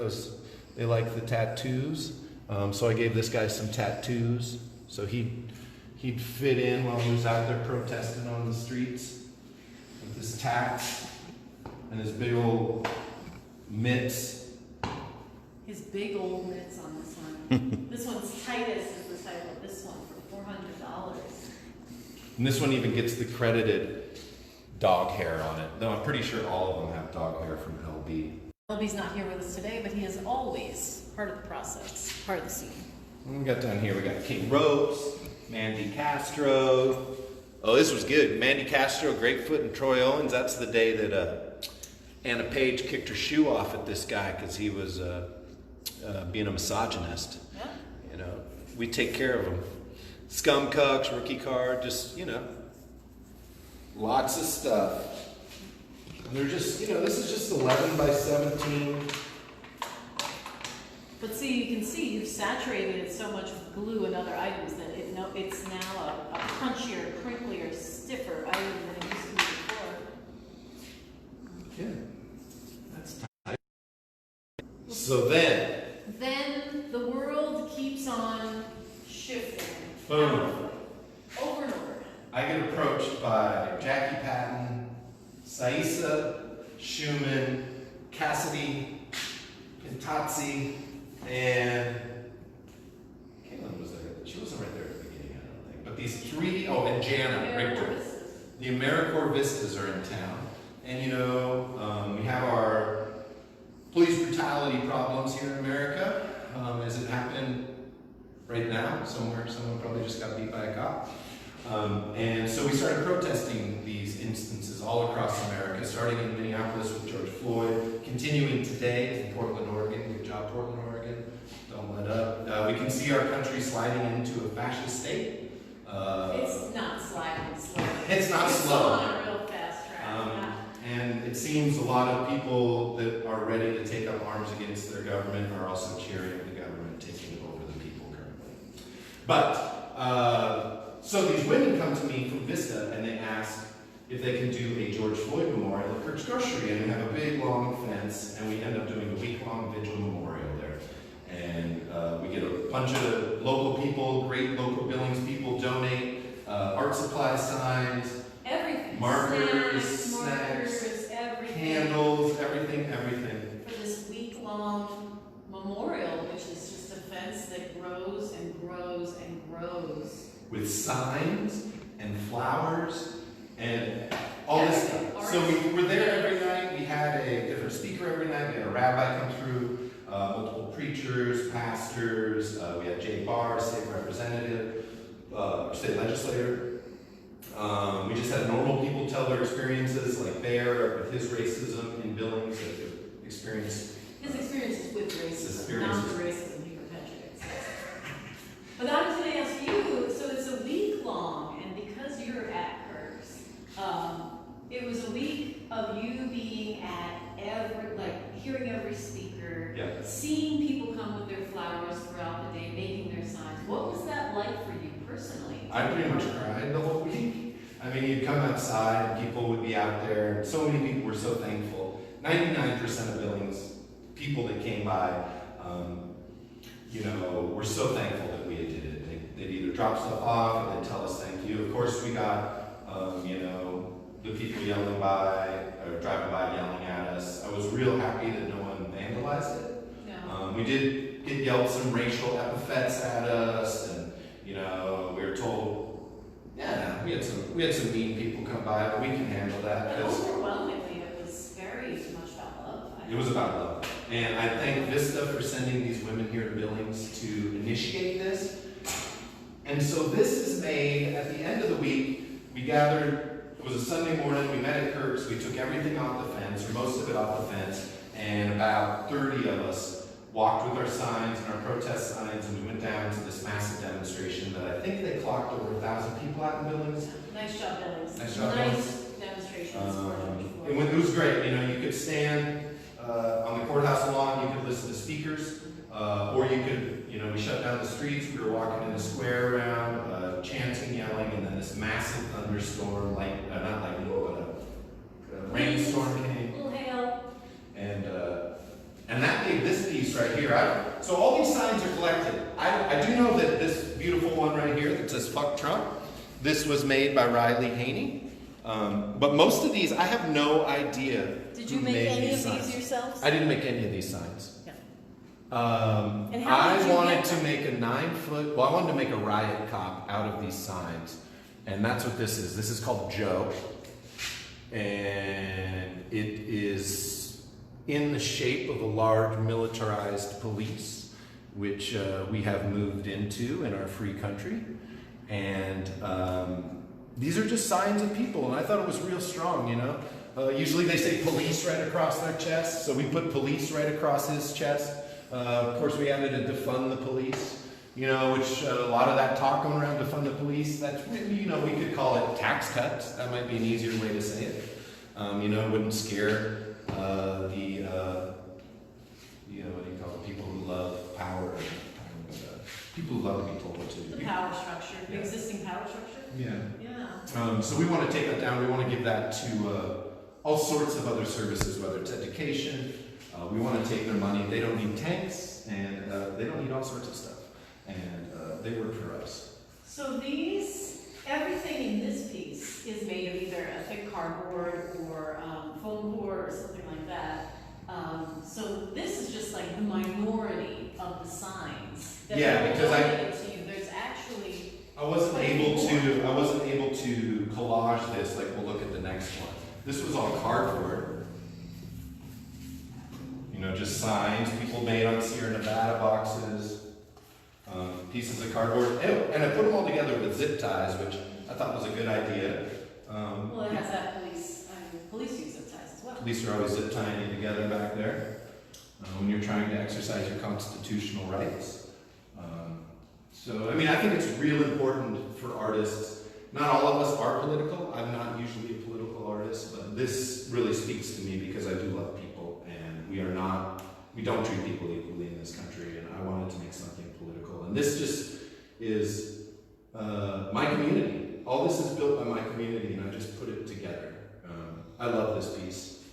they like the tattoos. So I gave this guy some tattoos. So he'd fit in while he was out there protesting on the streets with his tats and his big old mitts. His big old mitts on this one. This one's Titus is the title of this one for $400. And this one even gets the credited dog hair on it. Though I'm pretty sure all of them have dog hair from LB. LB's not here with us today, but he is always part of the process, part of the scene. And we got down here, we got King Ropes, Mandy Castro. Oh, this was good. Mandy Castro, Grapefoot, and Troy Owens. That's the day that Anna Page kicked her shoe off at this guy because he was being a misogynist. Yeah. You know, we take care of him. Scum Cucks, Rookie Card, just, you know, lots of stuff. And they're just, you know, this is just 11 by 17. But see, you can see you've saturated it so much with glue and other items that it's now a crunchier, crinklier, stiffer item than it used to be before. Yeah, that's tight. So then, The world keeps on shifting. Boom. Over and over. I get approached by Jackie Patton, Saisa, Schumann, Cassidy, Pintazzi, and Caitlin was there. She wasn't right there at the beginning, I don't think. But these three, and Jana Richter. The AmeriCorps Vistas are in town. And you know, we have our police brutality problems here in America. As it happened right now, somewhere, someone probably just got beat by a cop. And so we started protesting these instances all across America, starting in Minneapolis with George Floyd, continuing today in Portland, Oregon. Good job, Portland, Oregon. Don't let up. We can see our country sliding into a fascist state. It's not sliding slow. It's not It's slow. on a real fast track. And it seems a lot of people that are ready to take up arms against their government are also cheering the government taking over the people currently. But, so these women come to me from Vista and they ask if they can do a George Floyd memorial at Kirk's Grocery. And we have a big long fence and we end up doing a week-long vigil memorial there. And we get a bunch of local people, great local Billings people donate. art supply signs, Everything. markers, Snacks, everything. candles, everything. For this week-long memorial, which is just a fence that grows and grows and grows. With signs and flowers and all this stuff. So we were there every night. We had a different speaker every night. We had a rabbi come through, multiple preachers, pastors. We had Jay Barr, state representative, state legislator. We just had normal people tell their experiences, like Bear with his racism in Billings, experience. His experiences with racism, Experiences. not the racism he perpetuates. But I was going to ask you, so it's a week long, and because you're at Kirk's, it was a week of you being at hearing every speaker, Yeah. seeing people come with their flowers throughout the day, making their signs. What was that like for you personally? I pretty much cried the whole week. I mean, you'd come outside, people would be out there, and so many people were so thankful. 99% of Billings people that came by, were so thankful that we did it. They'd either drop stuff off or they'd tell us thank you. Of course, we got, the people yelling by or driving by yelling at us. I was real happy that no one vandalized it. No. We did get yelled some racial epithets at us, and we were told, yeah, we had some mean people come by, but we can handle that. But 'Cause overwhelmingly, it was very much about love. it was about love. And I thank Vista for sending these women here to Billings to initiate this. And so this is made at the end of the week. We gathered, it was a Sunday morning, we met at Kirk's, we took everything off the fence, or most of it off the fence, and about 30 of us walked with our signs and our protest signs, and we went down to this massive demonstration that I think they clocked over 1,000 people out in Billings. Nice job, Billings. Nice job, Nice demonstration. It was great. You could stand on the courthouse lawn, you could listen to speakers, or you could, we shut down the streets, we were walking in the square around, chanting, yelling, and then this massive thunderstorm, not lightning, but a rainstorm came. Little hail. And that made this piece right here. So all these signs are collected. I do know that this beautiful one right here that says "Fuck Trump," this was made by Riley Haney. But most of these, I have no idea. Did you who make made any of signs. these yourselves? I didn't make any of these signs. Yeah. And how I did you wanted get to them? make a 9-foot. Well, I wanted to make a riot cop out of these signs, and that's what this is. This is called Joe, and it is in the shape of a large militarized police, which we have moved into in our free country, and these are just signs of people, and I thought it was real strong, Usually they say police right across their chest, so we put police right across his chest. Of course, we added a defund the police, which a lot of that talk going around defund the police, that's, we could call it tax cuts. That might be an easier way to say it. It wouldn't scare what do you call it, people who love power, people who love to be told what to do. The power structure, the Yeah. existing power structure? Yeah. Yeah. So we want to take that down. We want to give that to all sorts of other services, whether it's education. We want to take their money. They don't need tanks, and they don't need all sorts of stuff. And they work for us. So everything in this piece is made of either a thick cardboard or foam board or something like that. So this is just like the minority of the signs that Yeah, are because donated to you. There's actually I wasn't able to collage this like we'll look at the next one. This was all cardboard. Just signs people made on Sierra Nevada boxes, pieces of cardboard. And I put them all together with zip ties, which I thought was a good idea. well, it has that police use zip ties as well. Police are always zip tying you together back there when you're trying to exercise your constitutional rights. I think it's real important for artists. Not all of us are political. I'm not usually a political artist, but this really speaks to me because I do love people, and we don't treat people equally in this country, and I wanted to make something political. And this just is my community. All this is built by my community, and I just put it together. I love this piece.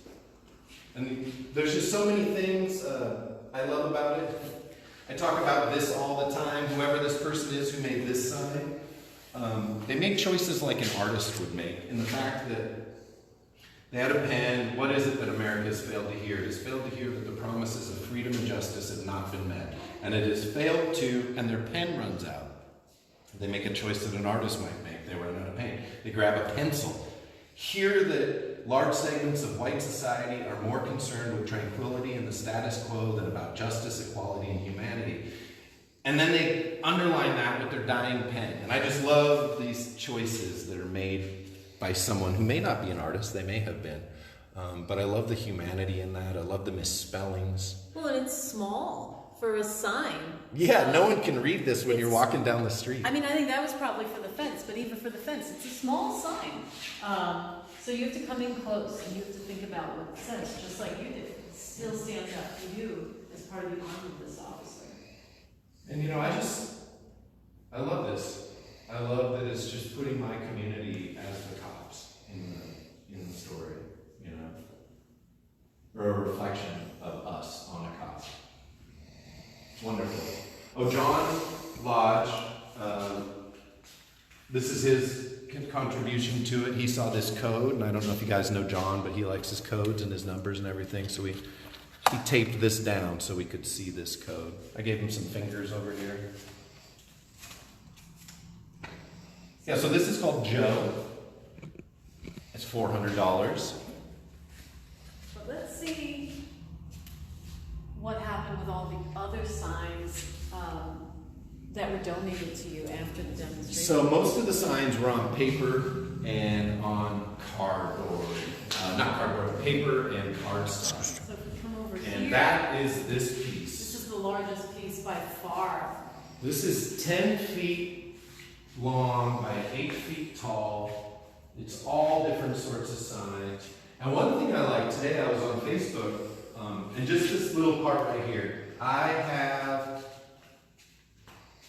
And there's just so many things I love about it. I talk about this all the time, whoever this person is who made this sign. they make choices like an artist would make, in the fact that they had a pen. What is it that America has failed to hear? It has failed to hear that the promises of freedom and justice have not been met. And it has failed to, and their pen runs out. They make a choice that an artist might make. They run out of paint. They grab a pencil. Hear that large segments of white society are more concerned with tranquility and the status quo than about justice, equality, and humanity. And then they underline that with their dying pen. And I just love these choices that are made by someone who may not be an artist. They may have been. But I love the humanity in that. I love the misspellings. Well, and it's small for a sign. Yeah, no one can read this when you're walking down the street. I mean, I think that was probably for the fence, but even for the fence, it's a small sign. So you have to come in close and you have to think about what it says, just like you did. It still stands out to you as part of the arm of this officer. And you know, I love this. I love that it's just putting my community as the cops in the story, you know, or a reflection of us on a cop. It's wonderful. Oh, John Lodge, this is his contribution to it. He saw this code, and I don't know if you guys know John, but he likes his codes and his numbers and everything, so he taped this down so we could see this code. I gave him some fingers over here. Yeah, so this is called Joe. It's $400. But let's see what happened with all the other signs that were donated to you after the demonstration. So most of the signs were on paper and on cardboard. Not cardboard, paper and cardstock. So if we come over And here, that is this piece. this is the largest piece by far. This is 10 feet long by 8 feet tall. It's all different sorts of signs. And one thing I like, today I was on Facebook, and just this little part right here. I have,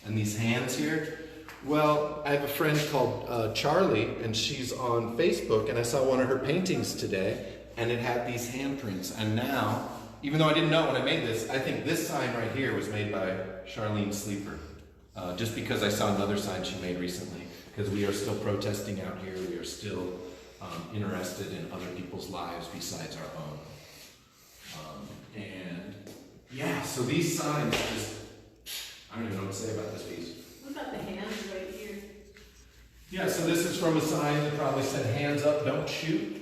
and these hands here. Well, I have a friend called Charlie, and she's on Facebook, and I saw one of her paintings today, and it had these handprints. And now, even though I didn't know when I made this, I think this sign right here was made by Charlene Sleeper. Just because I saw another sign she made recently, because we are still protesting out here. We are still interested in other people's lives besides our own. And yeah, so these signs just, I don't even know what to say about this piece. What about the hands right here? Yeah, so this is from a sign that probably said, "Hands up, don't shoot."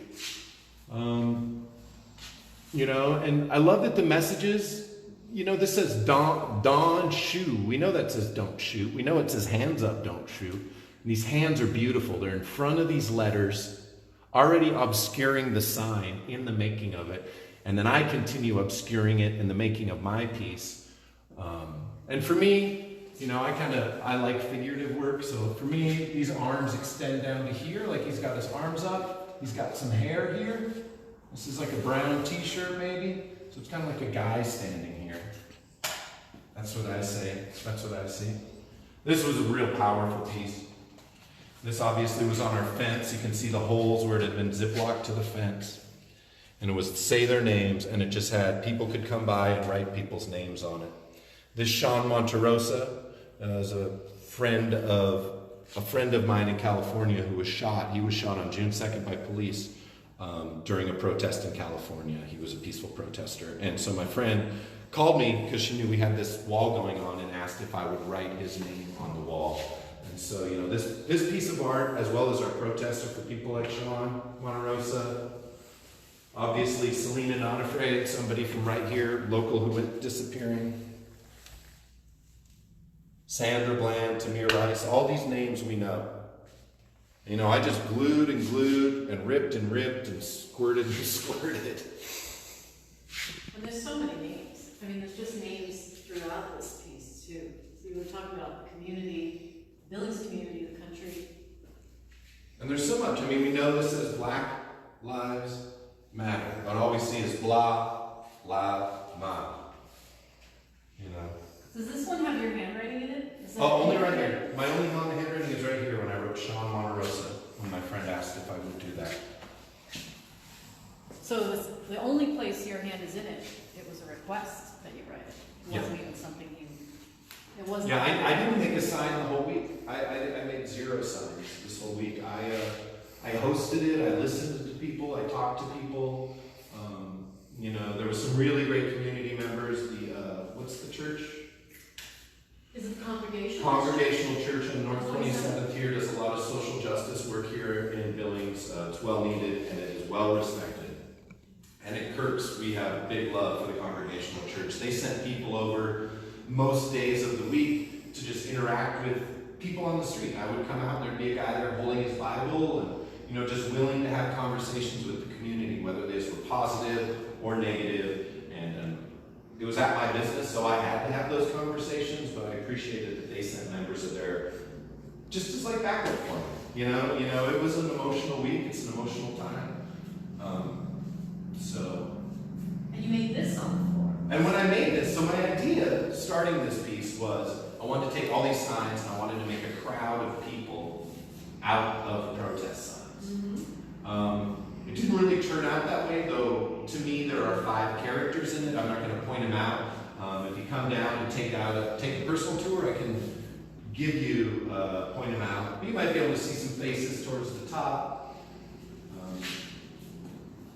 You know, and I love that the messages, you know, this says don't shoot. We know that says don't shoot. We know it says hands up, don't shoot. And these hands are beautiful. They're in front of these letters, already obscuring the sign in the making of it. And then I continue obscuring it in the making of my piece. And for me, you know, I like figurative work. So for me, these arms extend down to here, like he's got his arms up. He's got some hair here. This is like a brown t-shirt maybe. So it's kind of like a guy standing here. That's what I say. That's what I see. This was a real powerful piece. This obviously was on our fence. You can see the holes where it had been ziplocked to the fence. And it was say their names, and it just had, people could come by and write people's names on it. This Sean Monterosa is a friend of mine in California who was shot. He was shot on June 2nd by police during a protest in California. He was a peaceful protester. And so my friend called me because she knew we had this wall going on and asked if I would write his name on the wall. And so, you know, this piece of art, as well as our protester for people like Sean Monterosa, obviously Selena Not Afraid, somebody from right here, local who went disappearing, Sandra Bland, Tamir Rice, all these names we know. You know, I just glued and ripped and squirted and squirted. And there's so many names. I mean, there's just names throughout this piece, too. So you were talking about the community, the Billings community, the country. And there's so much. I mean, we know this is Black Lives Matter, but all we see is blah, blah, blah. You know. Does this one have your handwriting in it? Is that Only right here. My only handwriting is right here when I wrote Sean Monterosa, when my friend asked if I would do that. So it was the only place your hand is in it. It was a request that you write it. It wasn't even something you. It wasn't. Yeah, I didn't make a sign the whole week. I made 0 signs this whole week. I hosted it, I listened to people, I talked to people. You know, there was some really great community members. What's the church? Is it congregational? Congregational Church on North 27th here does a lot of social justice work here in Billings. It's well needed and it is well respected. And at Kirk's, we have big love for the Congregational Church. They sent people over most days of the week to just interact with people on the street. I would come out and there'd be a guy there holding his Bible and, you know, just willing to have conversations with the community, whether these were positive or negative. And it was at my business, so I had to have those conversations, but I appreciated that they sent members of their, just as like backup for me. You know, it was an emotional week, it's an emotional time. And you made this on the floor. And when I made this, so my idea starting this piece was I wanted to take all these signs and I wanted to make a crowd of people out of protest signs. Mm-hmm. It didn't really turn out that way, though. To me, there are 5 characters in it. I'm not going to point them out. If you come down and take a personal tour, I can give you point them out. You might be able to see some faces towards the top.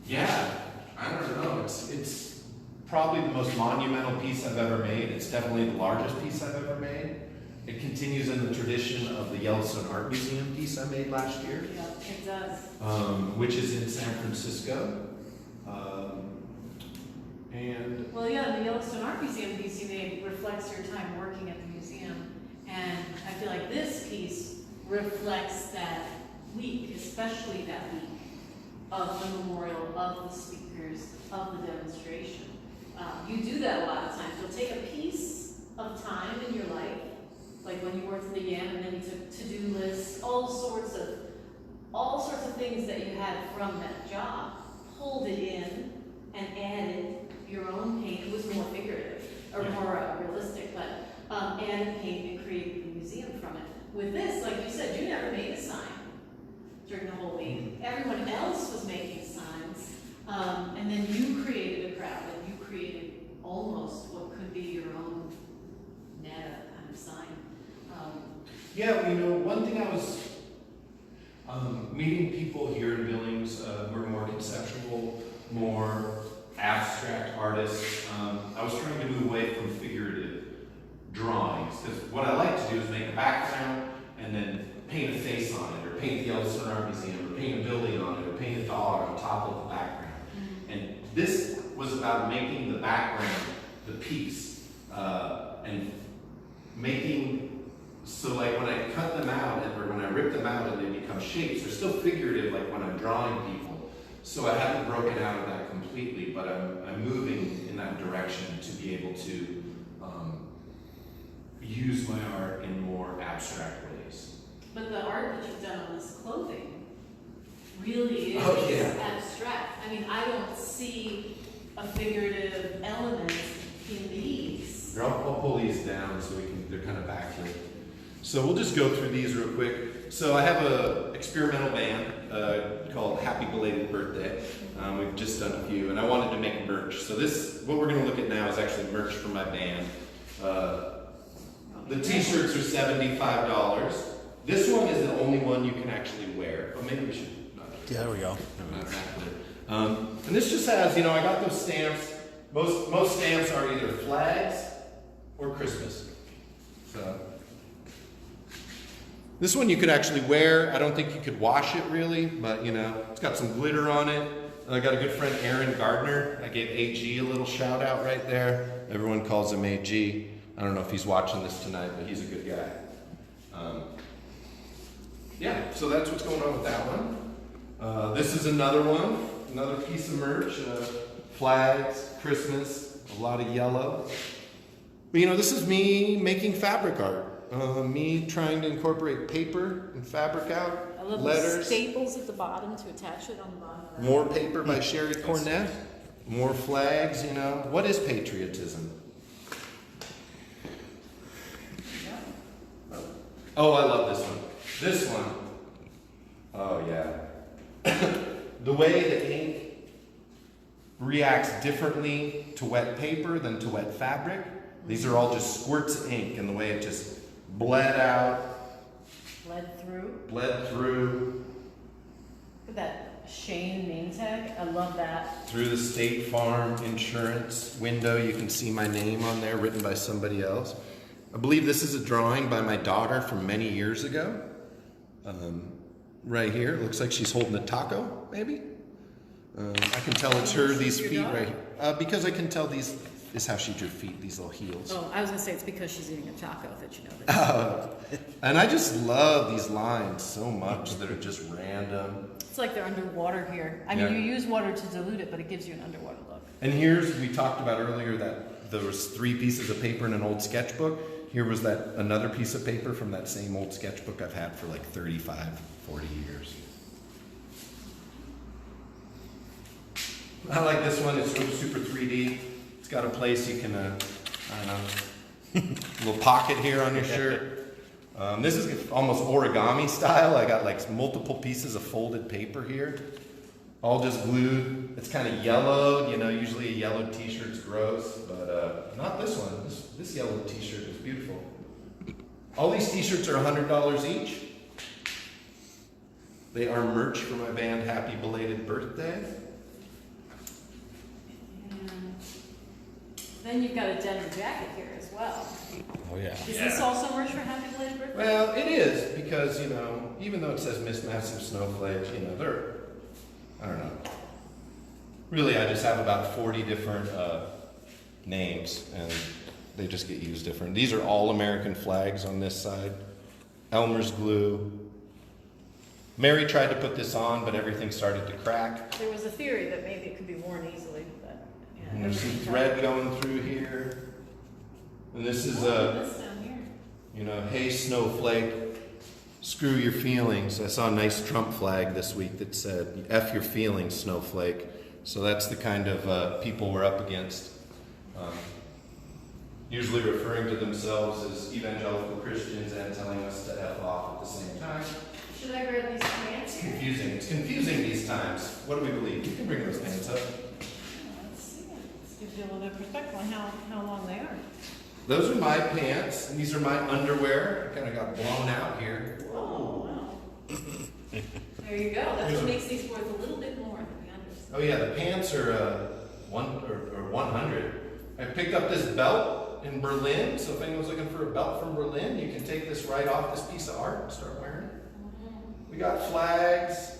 Yeah, I don't know. It's probably the most monumental piece I've ever made. It's definitely the largest piece I've ever made. It continues in the tradition of the Yellowstone Art Museum piece I made last year. Yeah, it does. Which is in San Francisco. Well, yeah, the Yellowstone Art Museum piece you made reflects your time working at the museum. And I feel like this piece reflects that week, especially that week, of the memorial, of the speakers, of the demonstration. You do that a lot of times. You'll take a piece of time in your life, like when you worked at the YAM and then you took to-do lists, all sorts of things that you had from that job, pulled it in and added your own paint. It was more figurative or more realistic, but added paint and created the museum from it. With this, like you said, you never made a sign during the whole week. Everyone else was making signs, and then you created a crowd and you created almost what could be your own meta kind of sign. Yeah, you know, one thing I was meeting people here in Billings who are more conceptual, more abstract artists. I was trying to move away from figurative drawings, because what I like to do is make a background and then paint a face on it, or paint the Yellowstone Art Museum, or paint a building on it, or paint a dog on top of the background. And this was about making the background the piece, and making, so like when I cut them out, or when I rip them out and they become shapes, they're still figurative like when I'm drawing people. So I haven't broken out of that completely, but I'm moving in that direction to be able to use my art in more abstract ways. But the art that you've done on this clothing really is abstract. I mean, I don't see a figurative element in these. Here, I'll pull these down so they're kind of backlit. So we'll just go through these real quick. So I have an experimental band called Happy Belated Birthday. We've just done a few, and I wanted to make merch. So what we're going to look at now is actually merch from my band. The t-shirts are $75. This one is the only one you can actually wear, but maybe we should not. Yeah, there we go. Not backlit. And this just has, you know, I got those stamps. Most stamps are either flags or Christmas. So this one you could actually wear. I don't think you could wash it really, but you know, it's got some glitter on it. And I got a good friend, Aaron Gardner. I gave AG a little shout out right there. Everyone calls him AG. I don't know if he's watching this tonight, but he's a good guy. Yeah, so that's what's going on with that one. This is another one, another piece of merch. Flags, Christmas, a lot of yellow. But you know, this is me making fabric art. Me trying to incorporate paper and fabric out. I love letters. the staples at the bottom to attach it on the bottom. More paper by Sherry Cornett. More flags, you know. What is patriotism? Oh, I love this one. This one. Oh, yeah. The way the ink reacts differently to wet paper than to wet fabric. These are all just squirts of ink, and the way it just bled out Bled through. Bled through. Look at that Shane name tag. I love that. Through the State Farm insurance window, you can see my name on there, written by somebody else. I believe this is a drawing by my daughter from many years ago. Right here, it looks like she's holding a taco, maybe. I can tell it's her, these feet right here. Because I can tell these is how she drew feet, these little heels. Oh, I was gonna say it's because she's eating a taco that you know that. And I just love these lines so much that are just random. It's like they're underwater here. I mean, you use water to dilute it, but it gives you an underwater look. And here's, we talked about earlier that there was 3 pieces of paper in an old sketchbook. Here was that another piece of paper from that same old sketchbook I've had for like 35, 40 years. I like this one, it's super 3D. It's got a place you can, I don't know, little pocket here on your shirt. This is almost origami style. I got like multiple pieces of folded paper here, all just glued. It's kind of yellowed, you know, usually a yellow t-shirt's gross, but not this one. This yellow t-shirt is beautiful. All these t-shirts are $100 each. They are merch for my band Happy Belated Birthday. Then you've got a denim jacket here as well. Oh yeah. Is this also merch for Happy Belated Birthday? Well, it is, because, you know, even though it says Miss Massive Snowflake, you know, they're, I don't know. Really, I just have about 40 different names, and they just get used different. These are all American flags on this side. Elmer's glue. Mary tried to put this on, but everything started to crack. There was a theory that maybe it could be worn easily, but yeah. And there's some thread going through here. And this is this down here. you know, hey snowflake, screw your feelings. I saw a nice Trump flag this week that said, F your feelings, snowflake. So that's the kind of people we're up against. Usually referring to themselves as evangelical Christians and telling us to F off at the same time. Should I wear these pants? It's confusing. It's confusing these times. What do we believe? You can bring those pants up. Let's see. This gives you a little bit of perspective on how long they are. Those are my pants, and these are my underwear. I kind of got blown out here. Oh, wow. There you go. That's what makes these worth a little bit more than the others. Oh yeah, the pants are 100. I picked up this belt in Berlin, so if anyone's looking for a belt from Berlin, you can take this right off this piece of art and start wearing it. We got flags,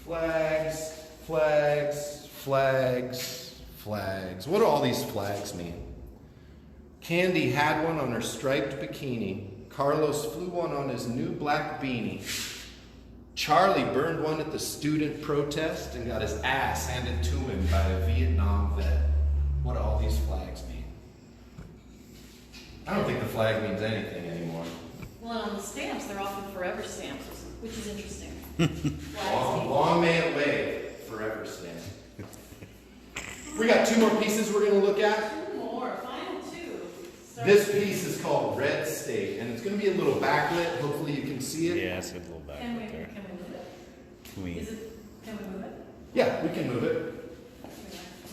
flags, flags, flags, flags. What do all these flags mean? Candy had one on her striped bikini. Carlos flew one on his new black beanie. Charlie burned one at the student protest and got his ass handed to him by a Vietnam vet. What do all these flags mean? I don't think the flag means anything anymore. Well, and on the stamps, they're often forever stamps, which is interesting. Long may it wave, forever stand. We got 2 more pieces we're going to look at. 2 more, final 2. This piece is called Red State, and it's going to be a little backlit. Hopefully you can see it. Yeah, it's got a little back Can we right there. move it? Can we Can we move it? Yeah, we can move it.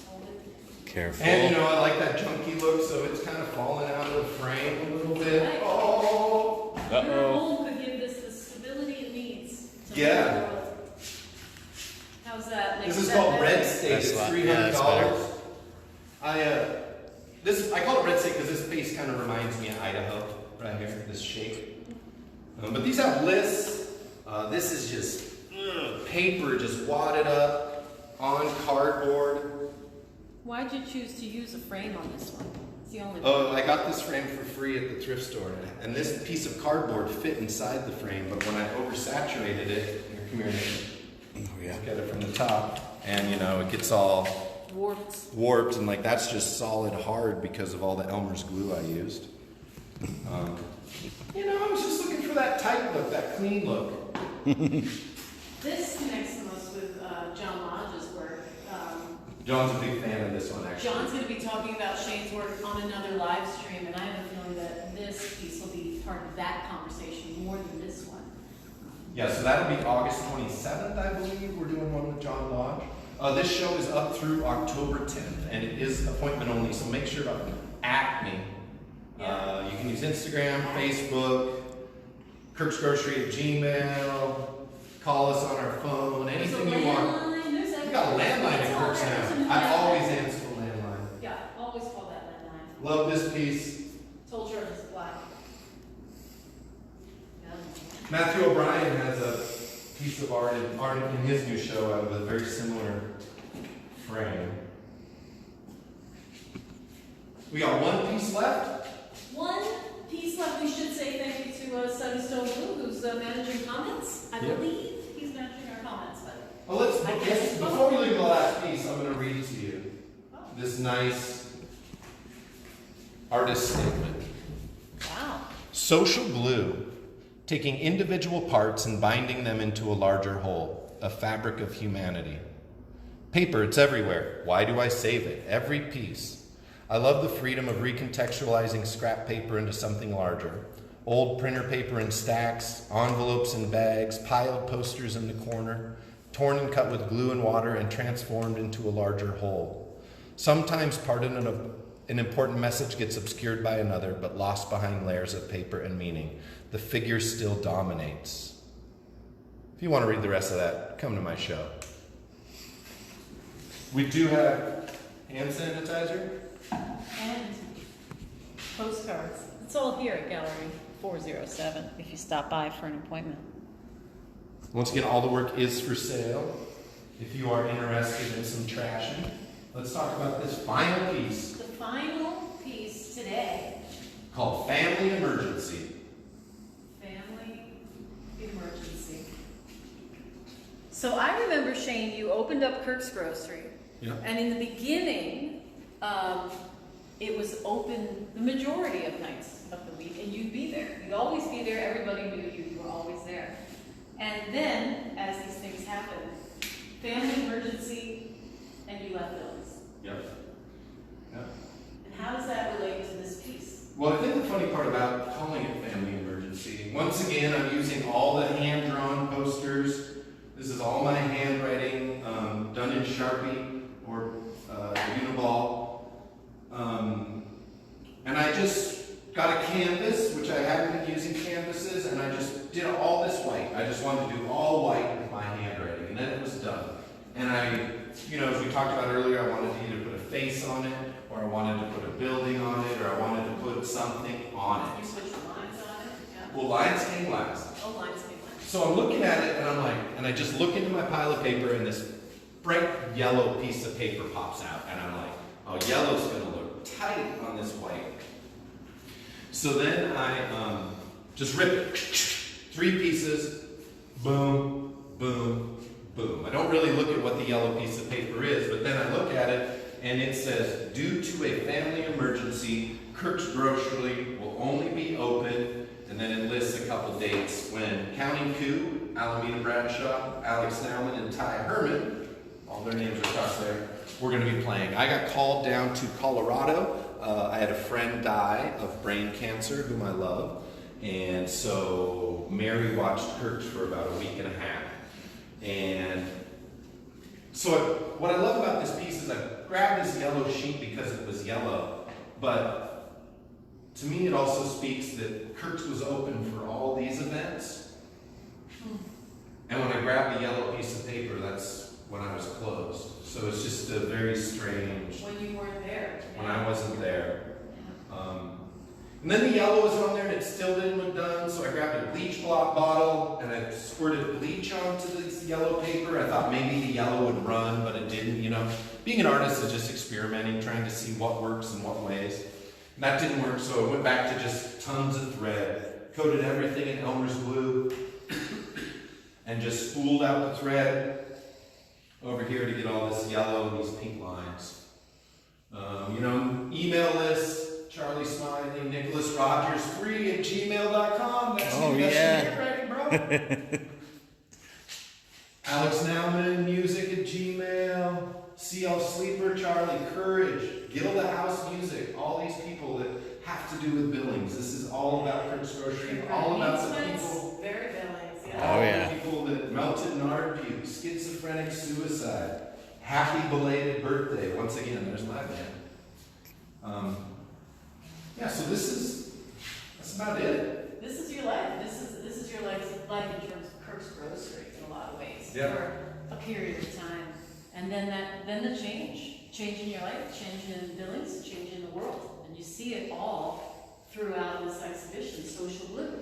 Hold it. careful? And you know, I like that junky look, so it's kind of falling out of the frame a little bit. Oh! Your Uh-oh. home could give this the stability it needs. To Yeah. move the world. How's that? This Is is that called better? Red State. That's It's lot- $300. yeah, that's I call it Red State because this face kind of reminds me of Idaho, right here, this shape. But these have lists. This is just paper, just wadded up on cardboard. Why'd you choose to use a frame on this one? It's the only Oh, I got this frame for free at the thrift store, and this piece of cardboard fit inside the frame. But when I oversaturated it, here, come here, Nick. Oh yeah. Look at it from the top, and you know, it gets all warped, and like that's just solid hard because of all the Elmer's glue I used. You know, I was just looking for that tight look, that clean look. This connects the most with John Lodge's work. John's a big fan of this one, actually. John's going to be talking about Shane's work on another live stream, and I have a feeling that this piece will be part of that conversation more than this one. Yeah, so that'll be August 27th, I believe. We're doing one with John Lodge. This show is up through October 10th, and it is appointment only, so make sure to at me. You can use Instagram, Facebook, kirksgrocery@gmail. Call us on our phone, anything you want. We got a landline in Kirks now. I always answer the landline. Yeah, always call that landline. Love this piece. Told you it was black. Yeah. Matthew O'Brien has a piece of art in his new show out of a very similar frame. We got one piece left. One piece left. We should say thank you to Sunny Stone Blue, who's managing comments. I Yep. believe he's managing our comments, but Well, I guess it's before we leave the last piece, I'm going to read to you oh, this nice artist statement. wow. Social glue, taking individual parts and binding them into a larger whole, a fabric of humanity. Paper, it's everywhere. Why do I save it? Every piece. I love the freedom of recontextualizing scrap paper into something larger. Old printer paper in stacks, envelopes in bags, piled posters in the corner, torn and cut with glue and water and transformed into a larger whole. Sometimes part of an important message gets obscured by another, but lost behind layers of paper and meaning. The figure still dominates. If you want to read the rest of that, come to my show. We do have hand sanitizer. And postcards. It's all here at Gallery 407 if you stop by for an appointment. Once again, all the work is for sale. If you are interested in some trashing, let's talk about this final piece The final piece today, called Family Emergency. family emergency. So I remember, Shane, you opened up Kirk's Grocery, Yeah. and in the beginning, it was open the majority of nights of the week, and you'd be there. You'd always be there. Everybody knew you. You were always there. And then, as these things happened, family emergency, and you left Billy's. Yep. Yep. And how does that relate to this piece? Well, I think the funny part about calling it Family Emergency, once again, I'm using all the hand-drawn posters. This is all my handwriting, done in Sharpie or Uniball. And I just got a canvas, which I haven't been using canvases, and I just did all this white. I just wanted to do all white with my handwriting, and then it was done. And as we talked about earlier, I wanted to either put a face on it, or I wanted to put a building on it, or I wanted to put something on You it. switched the lines on it? Yeah. Well, lines came last. Oh, lines came last. So I'm looking at it, and I'm like, and I just look into my pile of paper, and this bright yellow piece of paper pops out, and I'm like, oh, yellow's gonna look tight on this white. So then I just rip it. 3 pieces, boom, boom, boom. I don't really look at what the yellow piece of paper is, but then I look at it and it says, due to a family emergency, Kirk's Grocery will only be open, and then it lists a couple dates when County Coup, Alameda Bradshaw, Alex Nauman, and Ty Herman, all their names are across there, we're going to be playing. I got called down to Colorado. I had a friend die of brain cancer, whom I love, and so Mary watched Kirk's for about a week and a half. And so what I love about this piece is I grabbed this yellow sheet because it was yellow, but to me it also speaks that Kirk's was open for all these events. And when I grabbed the yellow piece of paper, that's when I was closed. So it's just a very strange, When you weren't there. when I wasn't there. And then the yellow was on there and it still didn't look done, so I grabbed a bleach block bottle and I squirted bleach onto this yellow paper. I thought maybe the yellow would run, but it didn't, Being an artist is just experimenting, trying to see what works in what ways. And that didn't work, so I went back to just tons of thread, coated everything in Elmer's glue, and just spooled out the thread over here to get all this yellow and these pink lines. Email list, Charlie Smiley, Nicholas Rogers 3@gmail.com. That's Oh, you. That's yeah. your handwriting, bro. Alex Nauman, music@gmail. CL Sleeper, Charlie Courage, Gilda House Music. All these people that have to do with Billings. This is all about Kirk's Grocery, all about the people. Very Billings, Oh, yeah. yeah. The people that melted in our abuse, schizophrenic suicide. Happy belated birthday. Once again, there's my band. So that's about it. This is your life. This is your life in terms of Kirk's Grocery in a lot of ways Yeah. for a period of time, and then the change in your life, change in Billings, change in the world, and you see it all throughout this exhibition, Social Glue.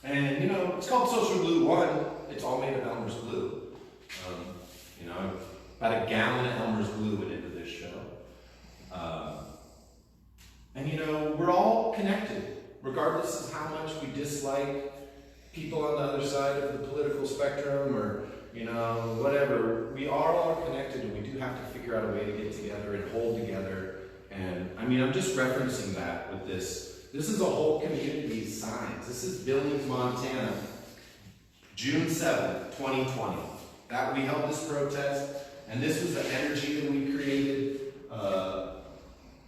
And, you know, it's called Social Glue 1. It's all made of Elmer's glue. You know, about a gallon of Elmer's glue went into this show. And, you know, we're all connected, regardless of how much we dislike people on the other side of the political spectrum or, you know, whatever. We are all connected, and we do have to figure out a way to get together and hold together. And, I mean, I'm just referencing that with this. This is a whole community's signs. This is Billings, Montana, June 7th, 2020. That we held this protest, and this was the energy that we created.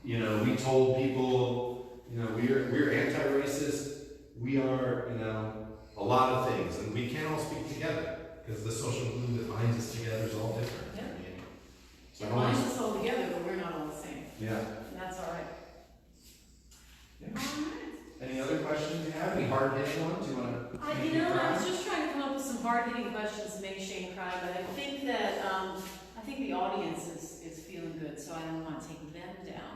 You know, we told people, you know, we're anti-racist. We are, you know, a lot of things, and we can't all speak together because the social glue that binds us together is all different. Yeah. I mean, so It I wanna- binds us all together, but we're not all the same, yeah. and that's all right. Yeah. Any other questions you have? Any hard-hitting ones you want to? You know, I was just trying to come up with some hard-hitting questions to make Shane cry, but I think that, I think the audience is feeling good, so I don't want to take them down.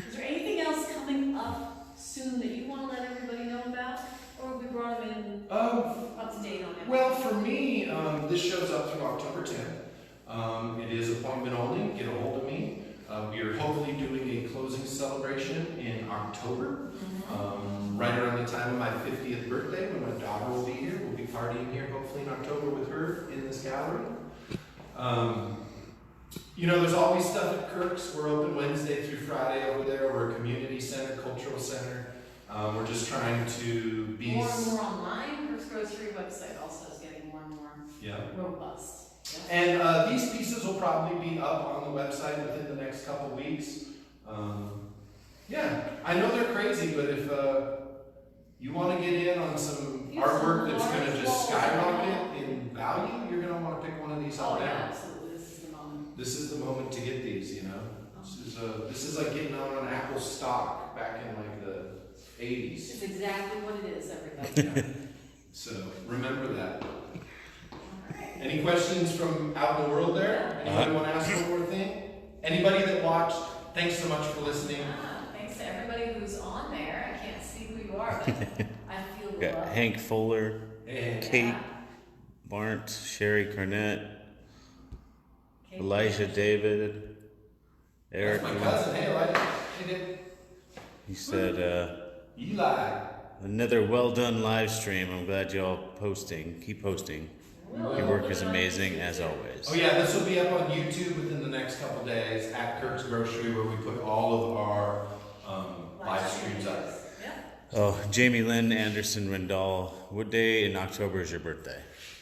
Is there anything else coming up soon that you want to let everybody know about? Or have we brought them in up to date on it? Well, for me, this show's up through October 10th. It is appointment only. Get a hold of me. We are hopefully doing a closing celebration in October, right around the time of my 50th birthday, when my daughter will be here. We'll be partying here hopefully in October with her in this gallery. You know, there's always stuff at Kirk's. We're open Wednesday through Friday over there. We're a community center, cultural center. We're just trying to be more and more online. Kirk's Grocery website also is getting more and more robust. Yeah. And these pieces will probably be up on the website within the next couple weeks. Yeah, I know they're crazy, but if you want to get in on some artwork that's going to just skyrocket in value, you're going to want to pick one of these up Oh, now. yeah, absolutely. This is the moment. This is the moment to get these, you know. This is like getting on an Apple stock back in like the 80s. It's exactly what it is, everybody. Yeah. So remember that. All right. Any questions from out in the world there? Anybody want to ask one more thing? Anybody that watched, thanks so much for listening. Thanks to everybody who's on there. I can't see who you are, but I feel the Got love. Hank Fuller, And Kate Barnt, Sherry Cornett, Kate Elijah Bush. David, Eric. that's my cousin. Hey, Elijah. Hey, Dave. He said, Eli. another well done live stream. I'm glad y'all posting. Keep posting. Your work is amazing as always. Oh yeah, this will be up on YouTube within the next couple days at Kirk's Grocery, where we put all of our live streams up. Yeah. Oh, Jamie Lynn Anderson Rendall. What day in October is your birthday?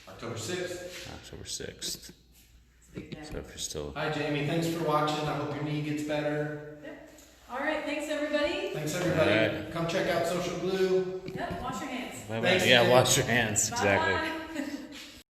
October 6th. October 6th. It's a big day. So if you're still. Hi Jamie, thanks for watching. I hope your knee gets better. Yep. All right. Thanks, everybody. Thanks everybody. All right. Come check out Social Glue. Yep. Wash your hands. Bye-bye. Thanks, Yeah, Dave. wash your hands. Exactly. Bye.